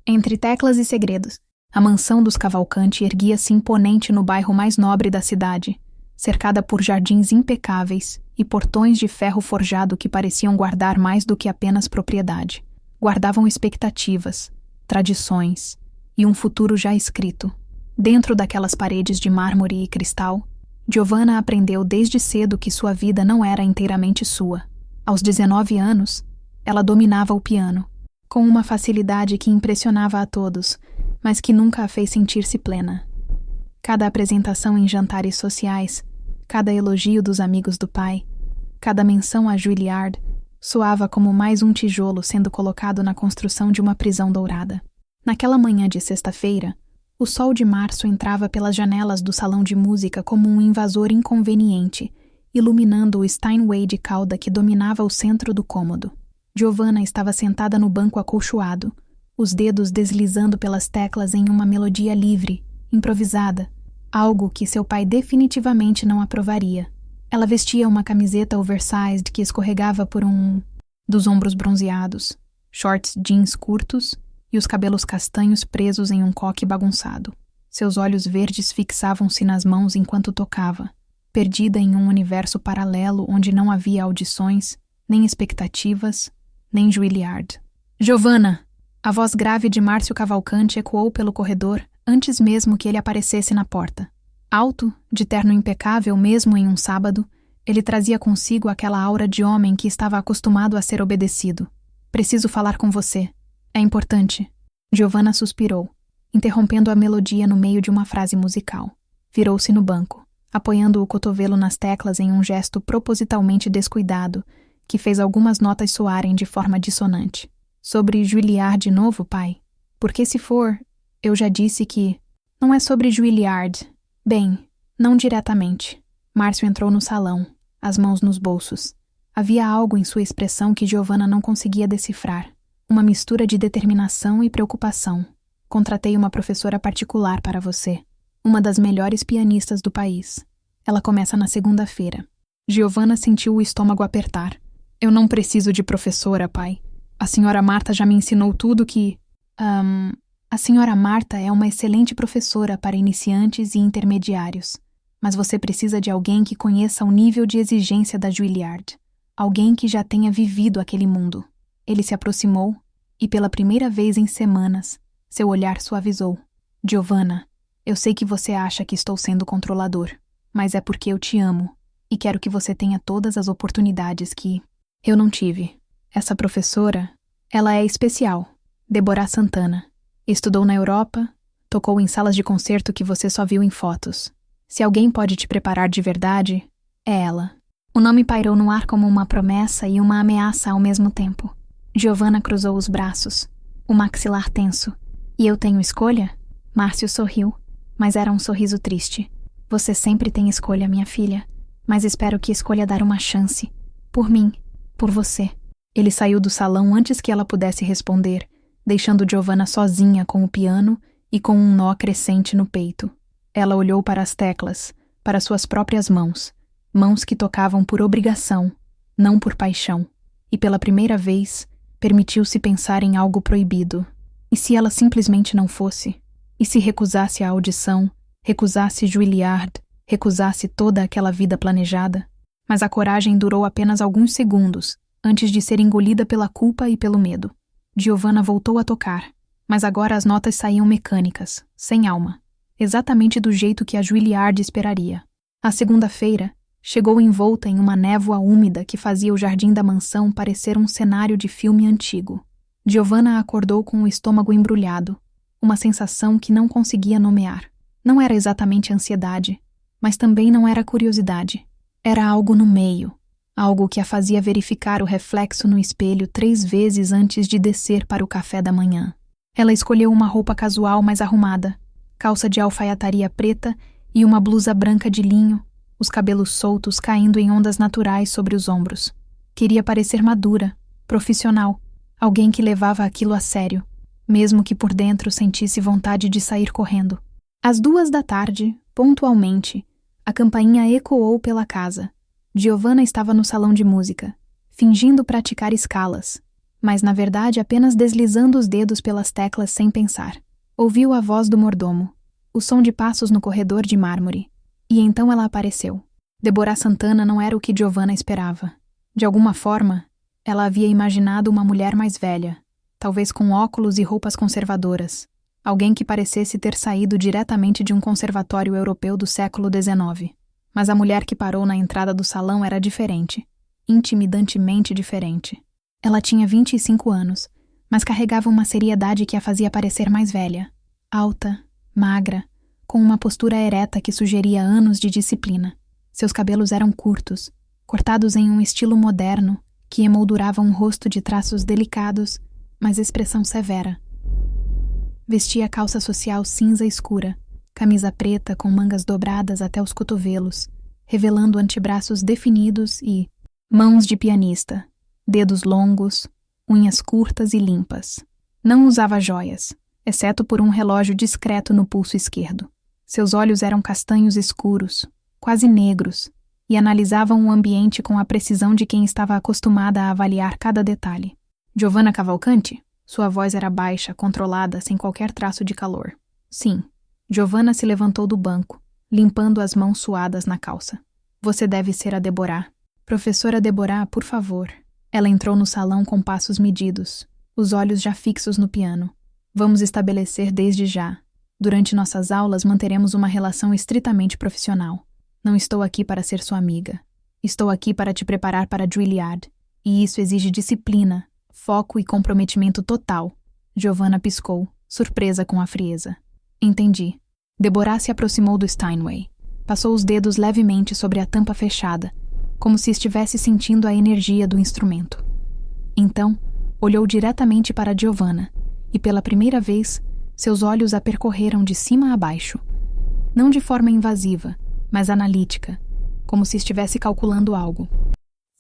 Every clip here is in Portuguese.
Entre teclas e segredos, a mansão dos Cavalcanti erguia-se imponente no bairro mais nobre da cidade, cercada por jardins impecáveis e portões de ferro forjado que pareciam guardar mais do que apenas propriedade. Guardavam expectativas, tradições e um futuro já escrito. Dentro daquelas paredes de mármore e cristal, Giovanna aprendeu desde cedo que sua vida não era inteiramente sua. Aos 19 anos, ela dominava o piano, com uma facilidade que impressionava a todos, mas que nunca a fez sentir-se plena. Cada apresentação em jantares sociais, cada elogio dos amigos do pai, cada menção a Juilliard, soava como mais um tijolo sendo colocado na construção de uma prisão dourada. Naquela manhã de sexta-feira, o sol de março entrava pelas janelas do salão de música como um invasor inconveniente, iluminando o Steinway de cauda que dominava o centro do cômodo. Giovanna estava sentada no banco acolchoado, os dedos deslizando pelas teclas em uma melodia livre, improvisada, algo que seu pai definitivamente não aprovaria. Ela vestia uma camiseta oversized que escorregava por dos ombros bronzeados, shorts jeans curtos e os cabelos castanhos presos em um coque bagunçado. Seus olhos verdes fixavam-se nas mãos enquanto tocava, perdida em um universo paralelo onde não havia audições, nem expectativas, nem Juilliard. Giovanna! A voz grave de Márcio Cavalcanti ecoou pelo corredor antes mesmo que ele aparecesse na porta. Alto, de terno impecável mesmo em um sábado, ele trazia consigo aquela aura de homem que estava acostumado a ser obedecido. Preciso falar com você. É importante. Giovanna suspirou, interrompendo a melodia no meio de uma frase musical. Virou-se no banco, apoiando o cotovelo nas teclas em um gesto propositalmente descuidado, que fez algumas notas soarem de forma dissonante. Sobre Juilliard de novo, pai? Porque se for, eu já disse que... Não é sobre Juilliard. Bem, não diretamente. Márcio entrou no salão, as mãos nos bolsos. Havia algo em sua expressão que Giovanna não conseguia decifrar. Uma mistura de determinação e preocupação. Contratei uma professora particular para você. Uma das melhores pianistas do país. Ela começa na segunda-feira. Giovanna sentiu o estômago apertar. Eu não preciso de professora, pai. A senhora Marta já me ensinou tudo que... A senhora Marta é uma excelente professora para iniciantes e intermediários. Mas você precisa de alguém que conheça o nível de exigência da Juilliard. Alguém que já tenha vivido aquele mundo. Ele se aproximou e, pela primeira vez em semanas, seu olhar suavizou. Giovanna, eu sei que você acha que estou sendo controlador, mas é porque eu te amo e quero que você tenha todas as oportunidades que eu não tive. Essa professora, ela é especial. Deborah Santana. Estudou na Europa, tocou em salas de concerto que você só viu em fotos. Se alguém pode te preparar de verdade, é ela. O nome pairou no ar como uma promessa e uma ameaça ao mesmo tempo. Giovanna cruzou os braços, o maxilar tenso. E eu tenho escolha? Márcio sorriu, mas era um sorriso triste. Você sempre tem escolha, minha filha, mas espero que escolha dar uma chance. Por mim, por você. Ele saiu do salão antes que ela pudesse responder, deixando Giovanna sozinha com o piano e com um nó crescente no peito. Ela olhou para as teclas, para suas próprias mãos, mãos que tocavam por obrigação, não por paixão, e pela primeira vez permitiu-se pensar em algo proibido. E se ela simplesmente não fosse? E se recusasse a audição, recusasse Juilliard, recusasse toda aquela vida planejada? Mas a coragem durou apenas alguns segundos, antes de ser engolida pela culpa e pelo medo. Giovanna voltou a tocar, mas agora as notas saíam mecânicas, sem alma, exatamente do jeito que a Juilliard esperaria. A segunda-feira chegou envolta em uma névoa úmida que fazia o jardim da mansão parecer um cenário de filme antigo. Giovanna acordou com o estômago embrulhado, uma sensação que não conseguia nomear. Não era exatamente ansiedade, mas também não era curiosidade. Era algo no meio. Algo que a fazia verificar o reflexo no espelho 3 vezes antes de descer para o café da manhã. Ela escolheu uma roupa casual mais arrumada, calça de alfaiataria preta e uma blusa branca de linho, os cabelos soltos caindo em ondas naturais sobre os ombros. Queria parecer madura, profissional, alguém que levava aquilo a sério, mesmo que por dentro sentisse vontade de sair correndo. Às 14h, pontualmente, a campainha ecoou pela casa. Giovanna estava no salão de música, fingindo praticar escalas. mas na verdade apenas deslizando os dedos pelas teclas sem pensar. Ouviu a voz do mordomo, o som de passos no corredor de mármore, e então ela apareceu. Deborah Santana não era o que Giovanna esperava. De alguma forma, ela havia imaginado uma mulher mais velha, talvez com óculos e roupas conservadoras, alguém que parecesse ter saído diretamente de um conservatório europeu do século XIX. Mas a mulher que parou na entrada do salão era diferente, intimidantemente diferente. Ela tinha 25 anos, mas carregava uma seriedade que a fazia parecer mais velha. Alta, magra, com uma postura ereta que sugeria anos de disciplina. Seus cabelos eram curtos, cortados em um estilo moderno que emoldurava um rosto de traços delicados, mas expressão severa. Vestia calça social cinza escura, camisa preta com mangas dobradas até os cotovelos, revelando antebraços definidos e mãos de pianista, dedos longos, unhas curtas e limpas. Não usava joias, exceto por um relógio discreto no pulso esquerdo. Seus olhos eram castanhos escuros, quase negros, e analisavam o ambiente com a precisão de quem estava acostumada a avaliar cada detalhe. Giovanna Cavalcanti? Sua voz era baixa, controlada, sem qualquer traço de calor. Sim. Giovanna se levantou do banco, limpando as mãos suadas na calça. Você deve ser a Deborah. Professora Deborah, por favor. Ela entrou no salão com passos medidos, os olhos já fixos no piano. Vamos estabelecer desde já. Durante nossas aulas manteremos uma relação estritamente profissional. Não estou aqui para ser sua amiga. Estou aqui para te preparar para a Juilliard. E isso exige disciplina, foco e comprometimento total. Giovanna piscou, surpresa com a frieza. Entendi. Deborah se aproximou do Steinway. Passou os dedos levemente sobre a tampa fechada, como se estivesse sentindo a energia do instrumento. Então, olhou diretamente para Giovanna, e pela primeira vez, seus olhos a percorreram de cima a baixo. Não de forma invasiva, mas analítica, como se estivesse calculando algo.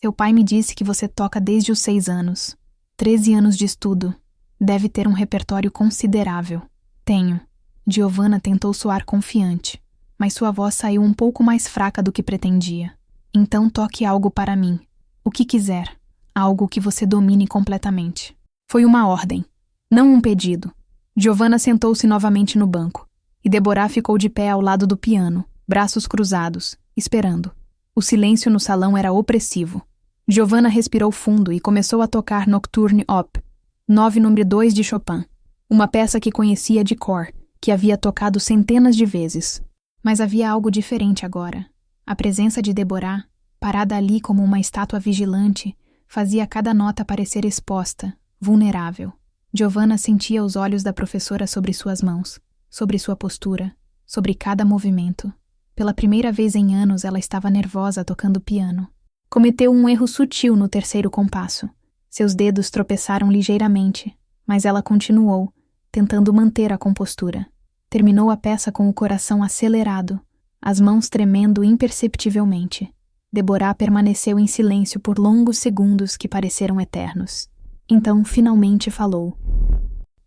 Seu pai me disse que você toca desde os 6 anos. 13 anos de estudo. Deve ter um repertório considerável. Tenho. Giovanna tentou soar confiante, mas sua voz saiu um pouco mais fraca do que pretendia. Então toque algo para mim. O que quiser. Algo que você domine completamente. Foi uma ordem, não um pedido. Giovanna sentou-se novamente no banco, e Deborah ficou de pé ao lado do piano, braços cruzados, esperando. O silêncio no salão era opressivo. Giovanna respirou fundo e começou a tocar Nocturne Op. 9 número 2 de Chopin. Uma peça que conhecia de cor, que havia tocado centenas de vezes. Mas havia algo diferente agora. A presença de Deborah, parada ali como uma estátua vigilante, fazia cada nota parecer exposta, vulnerável. Giovanna sentia os olhos da professora sobre suas mãos, sobre sua postura, sobre cada movimento. Pela primeira vez em anos ela estava nervosa tocando piano. Cometeu um erro sutil no terceiro compasso. Seus dedos tropeçaram ligeiramente, mas ela continuou, tentando manter a compostura. Terminou a peça com o coração acelerado, as mãos tremendo imperceptivelmente. Deborah permaneceu em silêncio por longos segundos que pareceram eternos. Então, finalmente falou.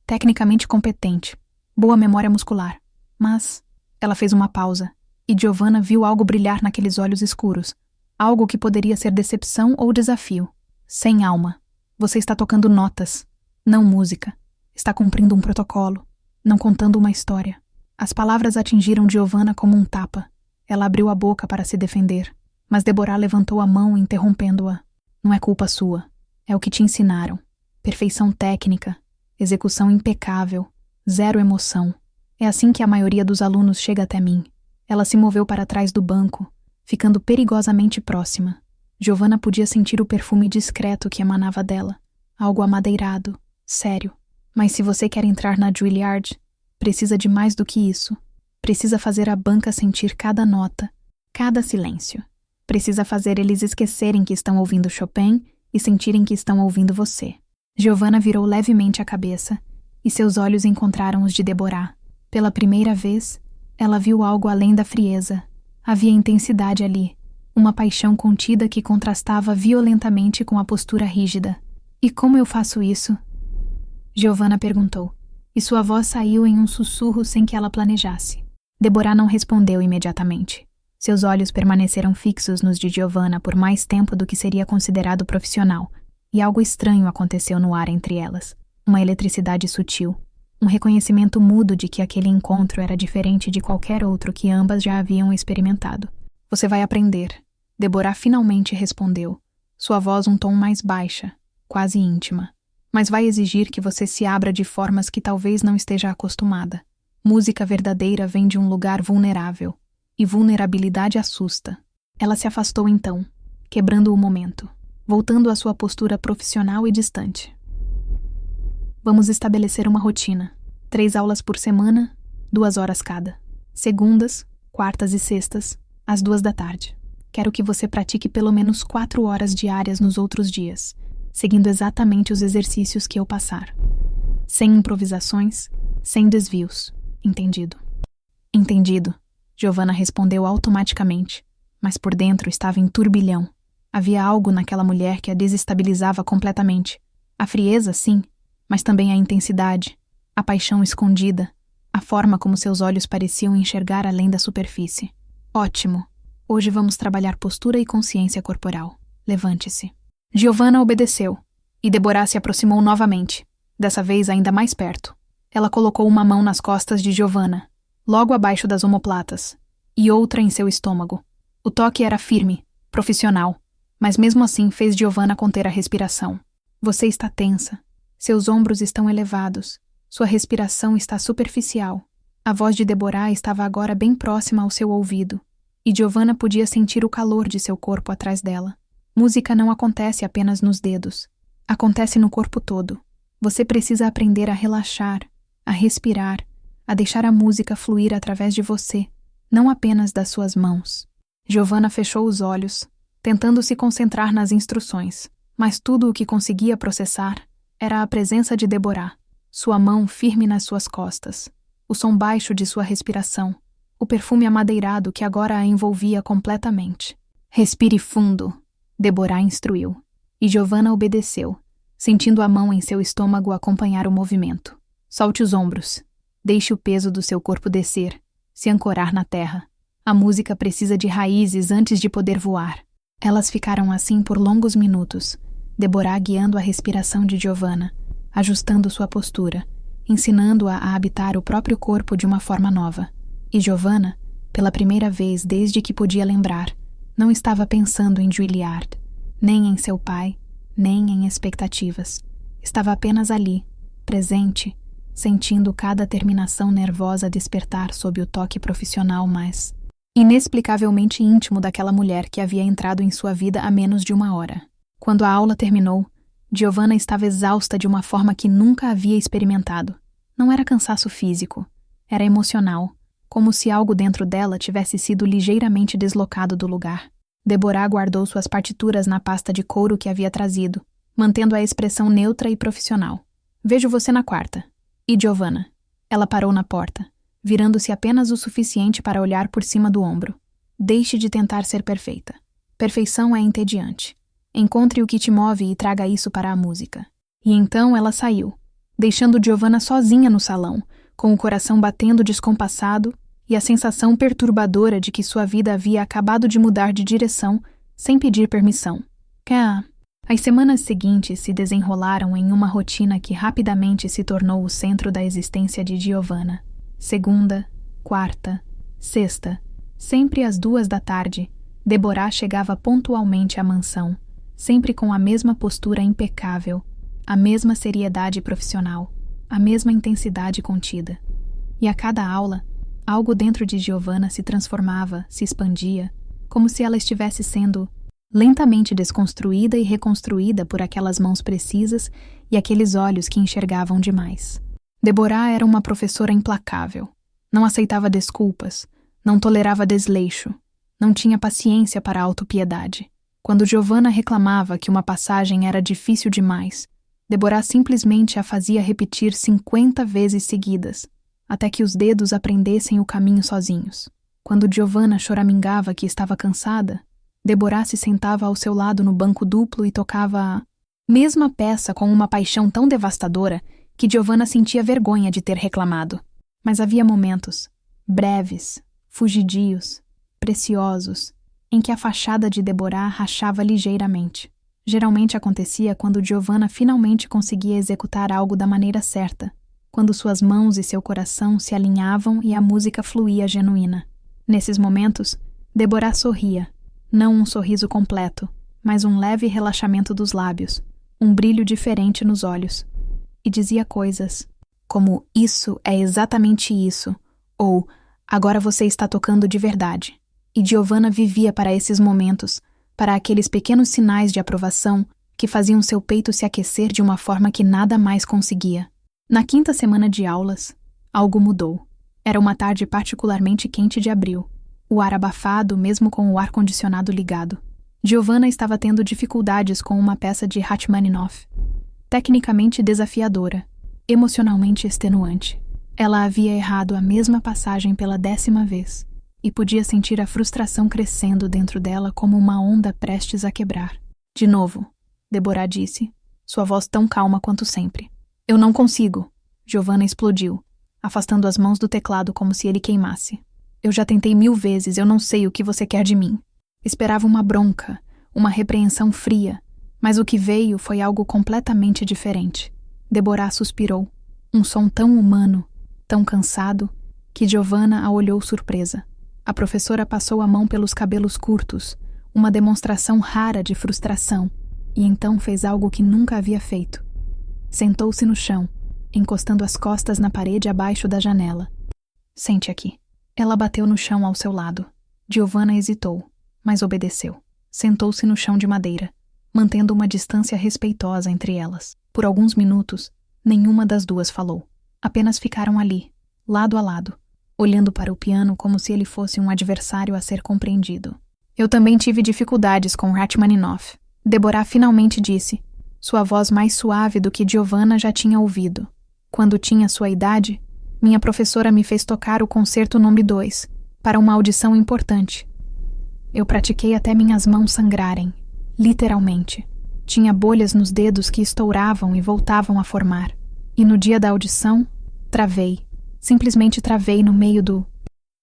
Tecnicamente competente, boa memória muscular, mas... Ela fez uma pausa, e Giovanna viu algo brilhar naqueles olhos escuros. Algo que poderia ser decepção ou desafio. Sem alma. Você está tocando notas, não música. Está cumprindo um protocolo, não contando uma história. As palavras atingiram Giovanna como um tapa. Ela abriu a boca para se defender, mas Deborah levantou a mão interrompendo-a. Não é culpa sua. É o que te ensinaram. Perfeição técnica, execução impecável, zero emoção. É assim que a maioria dos alunos chega até mim. Ela se moveu para trás do banco, ficando perigosamente próxima. Giovanna podia sentir o perfume discreto que emanava dela. Algo amadeirado, sério. Mas se você quer entrar na Juilliard, precisa de mais do que isso. Precisa fazer a banca sentir cada nota, cada silêncio. Precisa fazer eles esquecerem que estão ouvindo Chopin e sentirem que estão ouvindo você. Giovanna virou levemente a cabeça, e seus olhos encontraram os de Deborah. Pela primeira vez, ela viu algo além da frieza. Havia intensidade ali, uma paixão contida que contrastava violentamente com a postura rígida. E como eu faço isso? Giovanna perguntou, e sua voz saiu em um sussurro sem que ela planejasse. Deborah não respondeu imediatamente. Seus olhos permaneceram fixos nos de Giovanna por mais tempo do que seria considerado profissional, e algo estranho aconteceu no ar entre elas, uma eletricidade sutil, um reconhecimento mudo de que aquele encontro era diferente de qualquer outro que ambas já haviam experimentado. Você vai aprender, Deborah finalmente respondeu, sua voz um tom mais baixa, quase íntima. Mas vai exigir que você se abra de formas que talvez não esteja acostumada. Música verdadeira vem de um lugar vulnerável, e vulnerabilidade assusta. Ela se afastou então, quebrando o momento, voltando à sua postura profissional e distante. Vamos estabelecer uma rotina. 3 aulas por semana, 2 horas cada. Segundas, quartas e sextas, às 2 da tarde. Quero que você pratique pelo menos 4 horas diárias nos outros dias, seguindo exatamente os exercícios que eu passar. Sem improvisações, sem desvios. Entendido? Entendido, Giovanna respondeu automaticamente, mas por dentro estava em turbilhão. Havia algo naquela mulher que a desestabilizava completamente. A frieza, sim, mas também a intensidade, a paixão escondida, a forma como seus olhos pareciam enxergar além da superfície. Ótimo! Hoje vamos trabalhar postura e consciência corporal. Levante-se. Giovanna obedeceu, e Deborah se aproximou novamente, dessa vez ainda mais perto. Ela colocou uma mão nas costas de Giovanna, logo abaixo das omoplatas, e outra em seu estômago. O toque era firme, profissional, mas mesmo assim fez Giovanna conter a respiração. Você está tensa. Seus ombros estão elevados. Sua respiração está superficial. A voz de Deborah estava agora bem próxima ao seu ouvido, e Giovanna podia sentir o calor de seu corpo atrás dela. Música não acontece apenas nos dedos. Acontece no corpo todo. Você precisa aprender a relaxar, a respirar, a deixar a música fluir através de você, não apenas das suas mãos. Giovanna fechou os olhos, tentando se concentrar nas instruções, mas tudo o que conseguia processar era a presença de Deborah, sua mão firme nas suas costas, o som baixo de sua respiração, o perfume amadeirado que agora a envolvia completamente. Respire fundo, Deborah instruiu, e Giovanna obedeceu, sentindo a mão em seu estômago acompanhar o movimento. Solte os ombros. Deixe o peso do seu corpo descer, se ancorar na terra. A música precisa de raízes antes de poder voar. Elas ficaram assim por longos minutos, Deborah guiando a respiração de Giovanna, ajustando sua postura, ensinando-a a habitar o próprio corpo de uma forma nova. E Giovanna, pela primeira vez desde que podia lembrar, não estava pensando em Juilliard, nem em seu pai, nem em expectativas. Estava apenas ali, presente, sentindo cada terminação nervosa despertar sob o toque profissional mais inexplicavelmente íntimo daquela mulher que havia entrado em sua vida há menos de 1 hora. Quando a aula terminou, Giovanna estava exausta de uma forma que nunca havia experimentado. Não era cansaço físico, era emocional, como se algo dentro dela tivesse sido ligeiramente deslocado do lugar. Deborah guardou suas partituras na pasta de couro que havia trazido, mantendo a expressão neutra e profissional. Vejo você na quarta. E Giovanna? Ela parou na porta, virando-se apenas o suficiente para olhar por cima do ombro. Deixe de tentar ser perfeita. Perfeição é entediante. Encontre o que te move e traga isso para a música. E então ela saiu, deixando Giovanna sozinha no salão, com o coração batendo descompassado e a sensação perturbadora de que sua vida havia acabado de mudar de direção sem pedir permissão. As semanas seguintes se desenrolaram em uma rotina que rapidamente se tornou o centro da existência de Giovanna. Segunda, quarta, sexta, sempre às 2 da tarde, Deborah chegava pontualmente à mansão, sempre com a mesma postura impecável, a mesma seriedade profissional, a mesma intensidade contida. E a cada aula, algo dentro de Giovanna se transformava, se expandia, como se ela estivesse sendo lentamente desconstruída e reconstruída por aquelas mãos precisas e aqueles olhos que enxergavam demais. Deborah era uma professora implacável. Não aceitava desculpas, não tolerava desleixo, não tinha paciência para a autopiedade. Quando Giovanna reclamava que uma passagem era difícil demais, Deborah simplesmente a fazia repetir 50 vezes seguidas, até que os dedos aprendessem o caminho sozinhos. Quando Giovanna choramingava que estava cansada, Deborah se sentava ao seu lado no banco duplo e tocava a mesma peça com uma paixão tão devastadora que Giovanna sentia vergonha de ter reclamado. Mas havia momentos, breves, fugidios, preciosos, em que a fachada de Deborah rachava ligeiramente. Geralmente acontecia quando Giovanna finalmente conseguia executar algo da maneira certa, quando suas mãos e seu coração se alinhavam e a música fluía genuína. Nesses momentos, Deborah sorria, não um sorriso completo, mas um leve relaxamento dos lábios, um brilho diferente nos olhos, e dizia coisas como "isso é exatamente isso", ou "agora você está tocando de verdade". E Giovanna vivia para esses momentos, para aqueles pequenos sinais de aprovação que faziam seu peito se aquecer de uma forma que nada mais conseguia. Na 5ª semana de aulas, algo mudou. Era uma tarde particularmente quente de abril, o ar abafado mesmo com o ar-condicionado ligado. Giovanna estava tendo dificuldades com uma peça de Rachmaninoff, tecnicamente desafiadora, emocionalmente extenuante. Ela havia errado a mesma passagem pela 10ª vez, e podia sentir a frustração crescendo dentro dela como uma onda prestes a quebrar. De novo, Deborah disse, sua voz tão calma quanto sempre. "Eu não consigo", Giovanna explodiu, afastando as mãos do teclado como se ele queimasse. "Eu já tentei 1000 vezes, eu não sei o que você quer de mim." Esperava uma bronca, uma repreensão fria, mas o que veio foi algo completamente diferente. Deborah suspirou, um som tão humano, tão cansado, que Giovanna a olhou surpresa. A professora passou a mão pelos cabelos curtos, uma demonstração rara de frustração, e então fez algo que nunca havia feito. Sentou-se no chão, encostando as costas na parede abaixo da janela. "Sente aqui." Ela bateu no chão ao seu lado. Giovanna hesitou, mas obedeceu. Sentou-se no chão de madeira, mantendo uma distância respeitosa entre elas. Por alguns minutos, nenhuma das duas falou. Apenas ficaram ali, lado a lado, olhando para o piano como se ele fosse um adversário a ser compreendido. "Eu também tive dificuldades com Rachmaninoff", Deborah finalmente disse, sua voz mais suave do que Giovanna já tinha ouvido. "Quando tinha sua idade, minha professora me fez tocar o Concerto Número 2, para uma audição importante. Eu pratiquei até minhas mãos sangrarem, literalmente. Tinha bolhas nos dedos que estouravam e voltavam a formar. E no dia da audição, travei. Simplesmente travei no meio do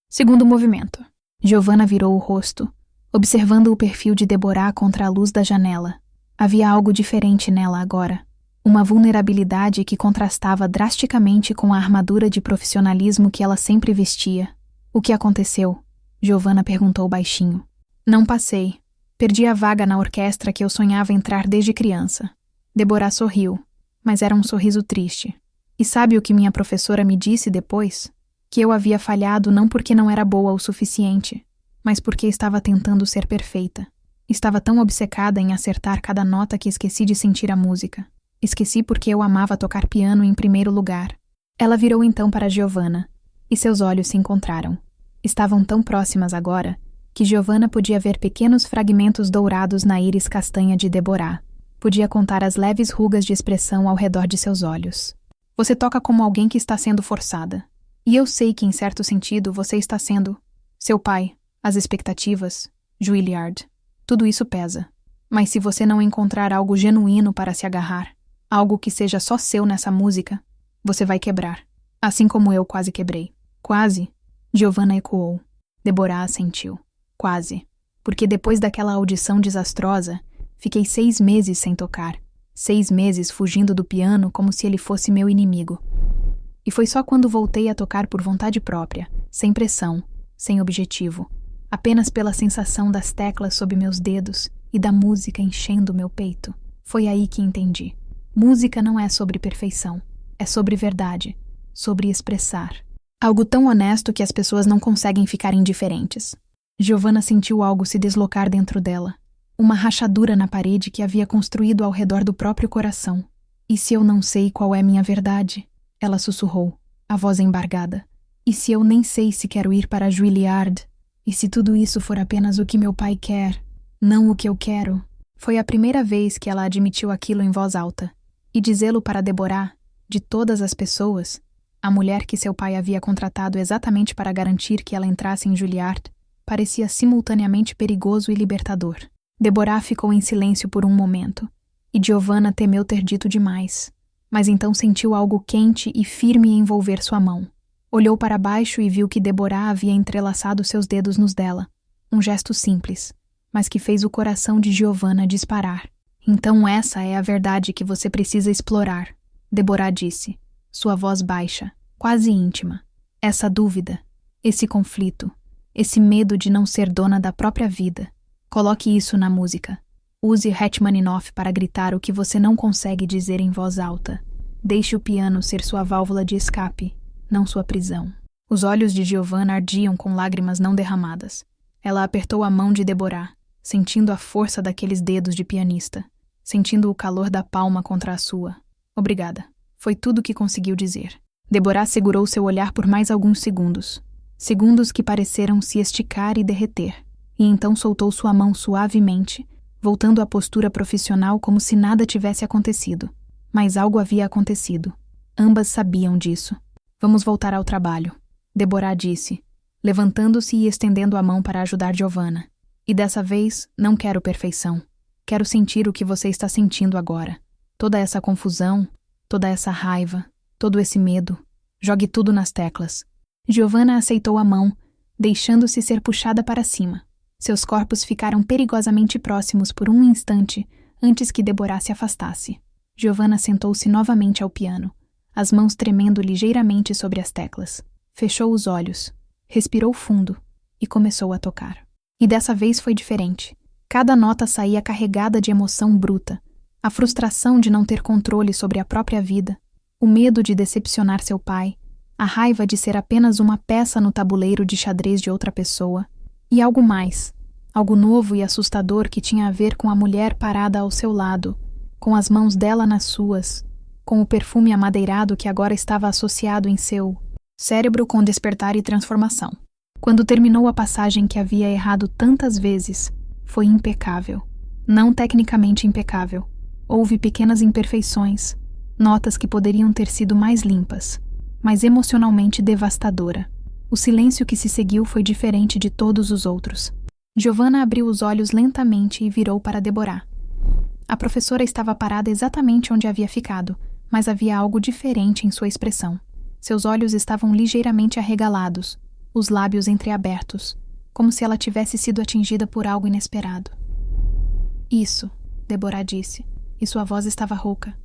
segundo movimento." Giovanna virou o rosto, observando o perfil de Deborah contra a luz da janela. Havia algo diferente nela agora. Uma vulnerabilidade que contrastava drasticamente com a armadura de profissionalismo que ela sempre vestia. "O que aconteceu?" Giovanna perguntou baixinho. "Não passei. Perdi a vaga na orquestra que eu sonhava entrar desde criança." Deborah sorriu, mas era um sorriso triste. "E sabe o que minha professora me disse depois? Que eu havia falhado não porque não era boa o suficiente, mas porque estava tentando ser perfeita. Estava tão obcecada em acertar cada nota que esqueci de sentir a música. Esqueci porque eu amava tocar piano em primeiro lugar." Ela virou então para Giovanna, e seus olhos se encontraram. Estavam tão próximas agora, que Giovanna podia ver pequenos fragmentos dourados na íris castanha de Deborah. Podia contar as leves rugas de expressão ao redor de seus olhos. "Você toca como alguém que está sendo forçada. E eu sei que, em certo sentido, você está sendo seu pai, as expectativas, Juilliard. Tudo isso pesa. Mas se você não encontrar algo genuíno para se agarrar, algo que seja só seu nessa música, você vai quebrar. Assim como eu quase quebrei." "Quase?" Giovanna ecoou. Deborah assentiu. "Quase. Porque depois daquela audição desastrosa, fiquei 6 meses sem tocar. 6 meses fugindo do piano como se ele fosse meu inimigo. E foi só quando voltei a tocar por vontade própria, sem pressão, sem objetivo, apenas pela sensação das teclas sob meus dedos e da música enchendo meu peito. Foi aí que entendi. Música não é sobre perfeição, é sobre verdade, sobre expressar. Algo tão honesto que as pessoas não conseguem ficar indiferentes." Giovanna sentiu algo se deslocar dentro dela, uma rachadura na parede que havia construído ao redor do próprio coração. "E se eu não sei qual é minha verdade?" Ela sussurrou, a voz embargada. "E se eu nem sei se quero ir para Juilliard? E se tudo isso for apenas o que meu pai quer, não o que eu quero?" Foi a primeira vez que ela admitiu aquilo em voz alta. E dizê-lo para Deborah, de todas as pessoas, a mulher que seu pai havia contratado exatamente para garantir que ela entrasse em Juilliard, parecia simultaneamente perigoso e libertador. Deborah ficou em silêncio por um momento, e Giovanna temeu ter dito demais, mas então sentiu algo quente e firme envolver sua mão. Olhou para baixo e viu que Deborah havia entrelaçado seus dedos nos dela, um gesto simples, mas que fez o coração de Giovanna disparar. Então essa é a verdade que você precisa explorar, Deborah disse, sua voz baixa, quase íntima. Essa dúvida, esse conflito, esse medo de não ser dona da própria vida. Coloque isso na música. Use Rachmaninoff para gritar o que você não consegue dizer em voz alta. Deixe o piano ser sua válvula de escape, não sua prisão. Os olhos de Giovanna ardiam com lágrimas não derramadas. Ela apertou a mão de Deborah, sentindo a força daqueles dedos de pianista, sentindo o calor da palma contra a sua. Obrigada. Foi tudo o que conseguiu dizer. Deborah segurou seu olhar por mais alguns segundos. Segundos que pareceram se esticar e derreter. E então soltou sua mão suavemente, voltando à postura profissional como se nada tivesse acontecido. Mas algo havia acontecido. Ambas sabiam disso. Vamos voltar ao trabalho, Deborah disse, levantando-se e estendendo a mão para ajudar Giovanna. E dessa vez, não quero perfeição. Quero sentir o que você está sentindo agora. Toda essa confusão, toda essa raiva, todo esse medo. Jogue tudo nas teclas. Giovanna aceitou a mão, deixando-se ser puxada para cima. Seus corpos ficaram perigosamente próximos por um instante antes que Deborah se afastasse. Giovanna sentou-se novamente ao piano, as mãos tremendo ligeiramente sobre as teclas. Fechou os olhos, respirou fundo e começou a tocar. E dessa vez foi diferente. Cada nota saía carregada de emoção bruta, a frustração de não ter controle sobre a própria vida, o medo de decepcionar seu pai, a raiva de ser apenas uma peça no tabuleiro de xadrez de outra pessoa, e algo mais, algo novo e assustador que tinha a ver com a mulher parada ao seu lado, com as mãos dela nas suas, com o perfume amadeirado que agora estava associado em seu cérebro com despertar e transformação. Quando terminou a passagem que havia errado tantas vezes, foi impecável. Não tecnicamente impecável. Houve pequenas imperfeições, notas que poderiam ter sido mais limpas, mas emocionalmente devastadora. O silêncio que se seguiu foi diferente de todos os outros. Giovanna abriu os olhos lentamente e virou para Deborah. A professora estava parada exatamente onde havia ficado, mas havia algo diferente em sua expressão. Seus olhos estavam ligeiramente arregalados, os lábios entreabertos, como se ela tivesse sido atingida por algo inesperado. Isso, Deborah disse, e sua voz estava rouca.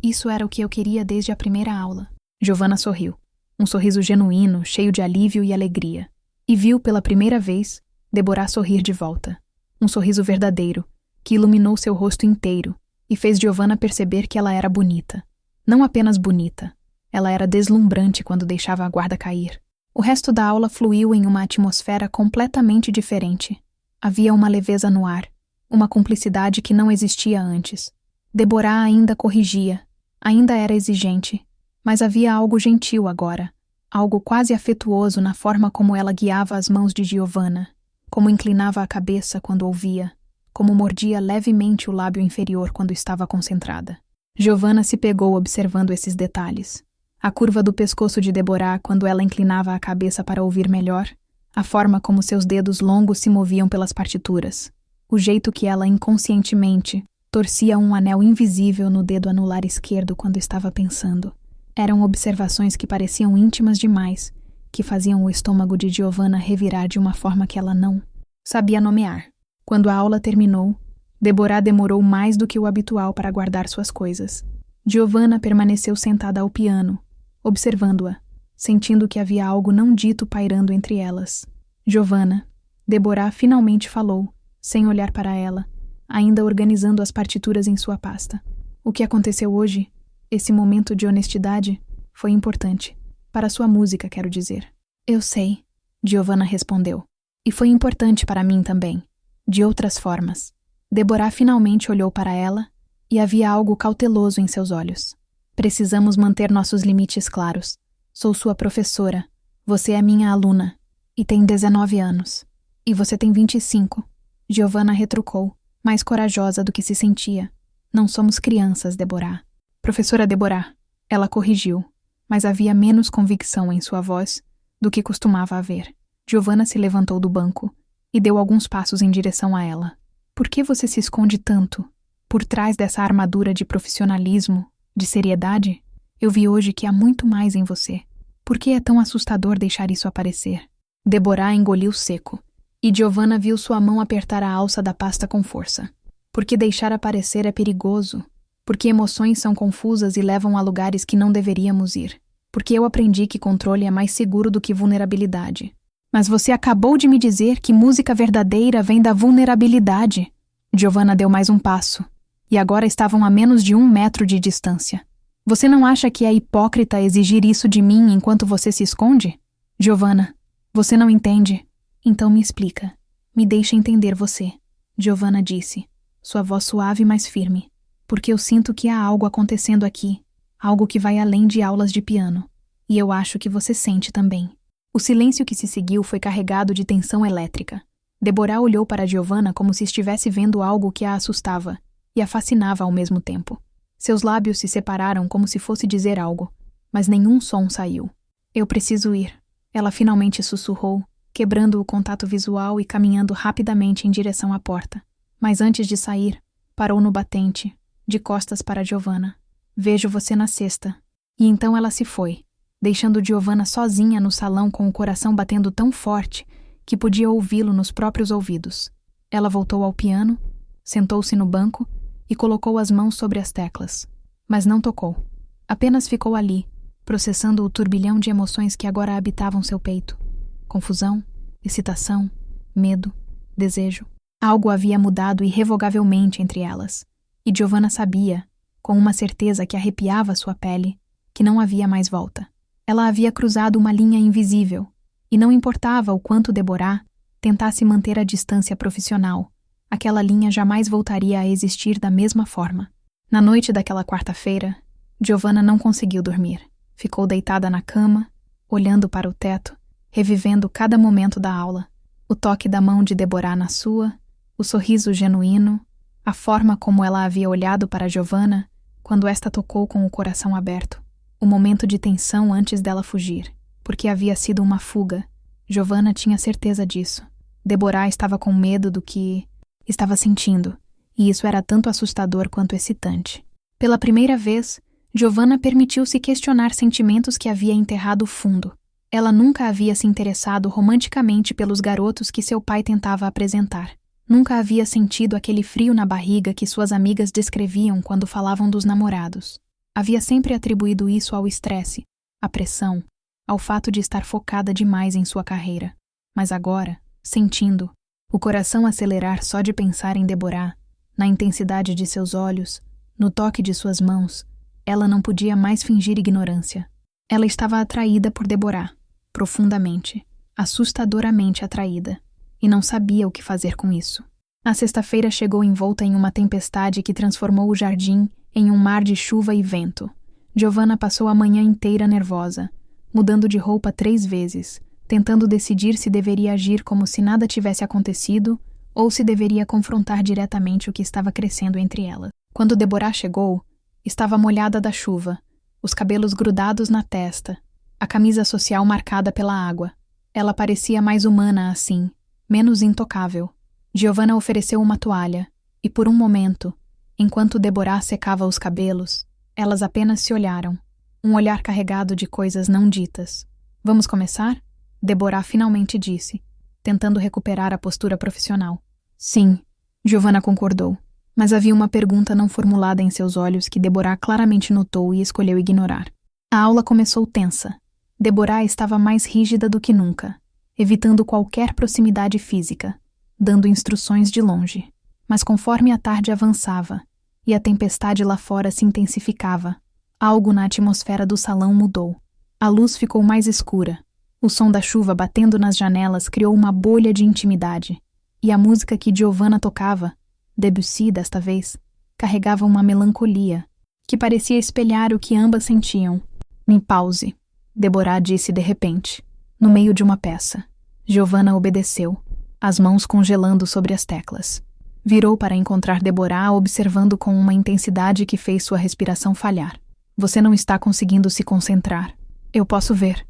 Isso era o que eu queria desde a primeira aula. Giovanna sorriu, um sorriso genuíno, cheio de alívio e alegria. E viu pela primeira vez Deborah sorrir de volta. Um sorriso verdadeiro, que iluminou seu rosto inteiro e fez Giovanna perceber que ela era bonita. Não apenas bonita, ela era deslumbrante quando deixava a guarda cair. O resto da aula fluiu em uma atmosfera completamente diferente. Havia uma leveza no ar, uma cumplicidade que não existia antes. Deborah ainda corrigia, ainda era exigente, mas havia algo gentil agora, algo quase afetuoso na forma como ela guiava as mãos de Giovanna, como inclinava a cabeça quando ouvia, como mordia levemente o lábio inferior quando estava concentrada. Giovanna se pegou observando esses detalhes. A curva do pescoço de Deborah quando ela inclinava a cabeça para ouvir melhor, a forma como seus dedos longos se moviam pelas partituras, o jeito que ela inconscientemente torcia um anel invisível no dedo anular esquerdo quando estava pensando. Eram observações que pareciam íntimas demais, que faziam o estômago de Giovanna revirar de uma forma que ela não sabia nomear. Quando a aula terminou, Deborah demorou mais do que o habitual para guardar suas coisas. Giovanna permaneceu sentada ao piano, observando-a, sentindo que havia algo não dito pairando entre elas. Giovanna, Deborah finalmente falou, sem olhar para ela, ainda organizando as partituras em sua pasta. O que aconteceu hoje, esse momento de honestidade, foi importante. Para sua música, quero dizer. Eu sei, Giovanna respondeu. E foi importante para mim também, de outras formas. Deborah finalmente olhou para ela e havia algo cauteloso em seus olhos. Precisamos manter nossos limites claros. Sou sua professora, você é minha aluna, e tem 19 anos. E você tem 25. Giovanna retrucou, mais corajosa do que se sentia. Não somos crianças, Deborah. Professora Deborah, ela corrigiu, mas havia menos convicção em sua voz do que costumava haver. Giovanna se levantou do banco e deu alguns passos em direção a ela. Por que você se esconde tanto? Por trás dessa armadura de profissionalismo, de seriedade? Eu vi hoje que há muito mais em você. Por que é tão assustador deixar isso aparecer? Deborah engoliu seco, e Giovanna viu sua mão apertar a alça da pasta com força. Porque deixar aparecer é perigoso. Porque emoções são confusas e levam a lugares que não deveríamos ir. Porque eu aprendi que controle é mais seguro do que vulnerabilidade. Mas você acabou de me dizer que música verdadeira vem da vulnerabilidade. Giovanna deu mais um passo. E agora estavam a menos de 1 metro de distância. Você não acha que é hipócrita exigir isso de mim enquanto você se esconde? Giovanna, você não entende? Então me explica. Me deixa entender você. Giovanna disse, sua voz suave mas firme. Porque eu sinto que há algo acontecendo aqui. Algo que vai além de aulas de piano. E eu acho que você sente também. O silêncio que se seguiu foi carregado de tensão elétrica. Deborah olhou para Giovanna como se estivesse vendo algo que a assustava e a fascinava ao mesmo tempo. Seus lábios se separaram como se fosse dizer algo, mas nenhum som saiu. Eu preciso ir. Ela finalmente sussurrou, quebrando o contato visual e caminhando rapidamente em direção à porta. Mas antes de sair, parou no batente, de costas para Giovanna. Vejo você na sexta. E então ela se foi, deixando Giovanna sozinha no salão com o coração batendo tão forte que podia ouvi-lo nos próprios ouvidos. Ela voltou ao piano, sentou-se no banco e colocou as mãos sobre as teclas. Mas não tocou. Apenas ficou ali, processando o turbilhão de emoções que agora habitavam seu peito. Confusão, excitação, medo, desejo. Algo havia mudado irrevogavelmente entre elas. E Giovanna sabia, com uma certeza que arrepiava sua pele, que não havia mais volta. Ela havia cruzado uma linha invisível, e não importava o quanto Deborah tentasse manter a distância profissional, aquela linha jamais voltaria a existir da mesma forma. Na noite daquela quarta-feira, Giovanna não conseguiu dormir. Ficou deitada na cama, olhando para o teto, revivendo cada momento da aula. O toque da mão de Deborah na sua, o sorriso genuíno, a forma como ela havia olhado para Giovanna quando esta tocou com o coração aberto. O momento de tensão antes dela fugir, porque havia sido uma fuga. Giovanna tinha certeza disso. Deborah estava com medo do que estava sentindo, e isso era tanto assustador quanto excitante. Pela primeira vez, Giovanna permitiu-se questionar sentimentos que havia enterrado fundo. Ela nunca havia se interessado romanticamente pelos garotos que seu pai tentava apresentar. Nunca havia sentido aquele frio na barriga que suas amigas descreviam quando falavam dos namorados. Havia sempre atribuído isso ao estresse, à pressão, ao fato de estar focada demais em sua carreira. Mas agora, sentindo, o coração acelerar só de pensar em Deborah, na intensidade de seus olhos, no toque de suas mãos, ela não podia mais fingir ignorância. Ela estava atraída por Deborah, profundamente, assustadoramente atraída, e não sabia o que fazer com isso. A sexta-feira chegou envolta em uma tempestade que transformou o jardim em um mar de chuva e vento. Giovanna passou a manhã inteira nervosa, mudando de roupa 3 vezes, tentando decidir se deveria agir como se nada tivesse acontecido ou se deveria confrontar diretamente o que estava crescendo entre elas. Quando Deborah chegou, estava molhada da chuva, os cabelos grudados na testa, a camisa social marcada pela água. Ela parecia mais humana assim, menos intocável. Giovanna ofereceu uma toalha, e por um momento, enquanto Deborah secava os cabelos, elas apenas se olharam, um olhar carregado de coisas não ditas. Vamos começar? Deborah finalmente disse, tentando recuperar a postura profissional. Sim, Giovanna concordou, mas havia uma pergunta não formulada em seus olhos que Deborah claramente notou e escolheu ignorar. A aula começou tensa. Deborah estava mais rígida do que nunca, evitando qualquer proximidade física, dando instruções de longe. Mas conforme a tarde avançava e a tempestade lá fora se intensificava, algo na atmosfera do salão mudou. A luz ficou mais escura. O som da chuva batendo nas janelas criou uma bolha de intimidade. E a música que Giovanna tocava, Debussy desta vez, carregava uma melancolia, que parecia espelhar o que ambas sentiam. Me pause, Deborah disse de repente, no meio de uma peça. Giovanna obedeceu, as mãos congelando sobre as teclas. Virou para encontrar Deborah observando com uma intensidade que fez sua respiração falhar. Você não está conseguindo se concentrar. Eu posso ver.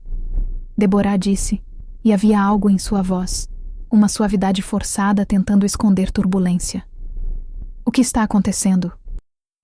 Deborah disse, e havia algo em sua voz, uma suavidade forçada tentando esconder turbulência. O que está acontecendo?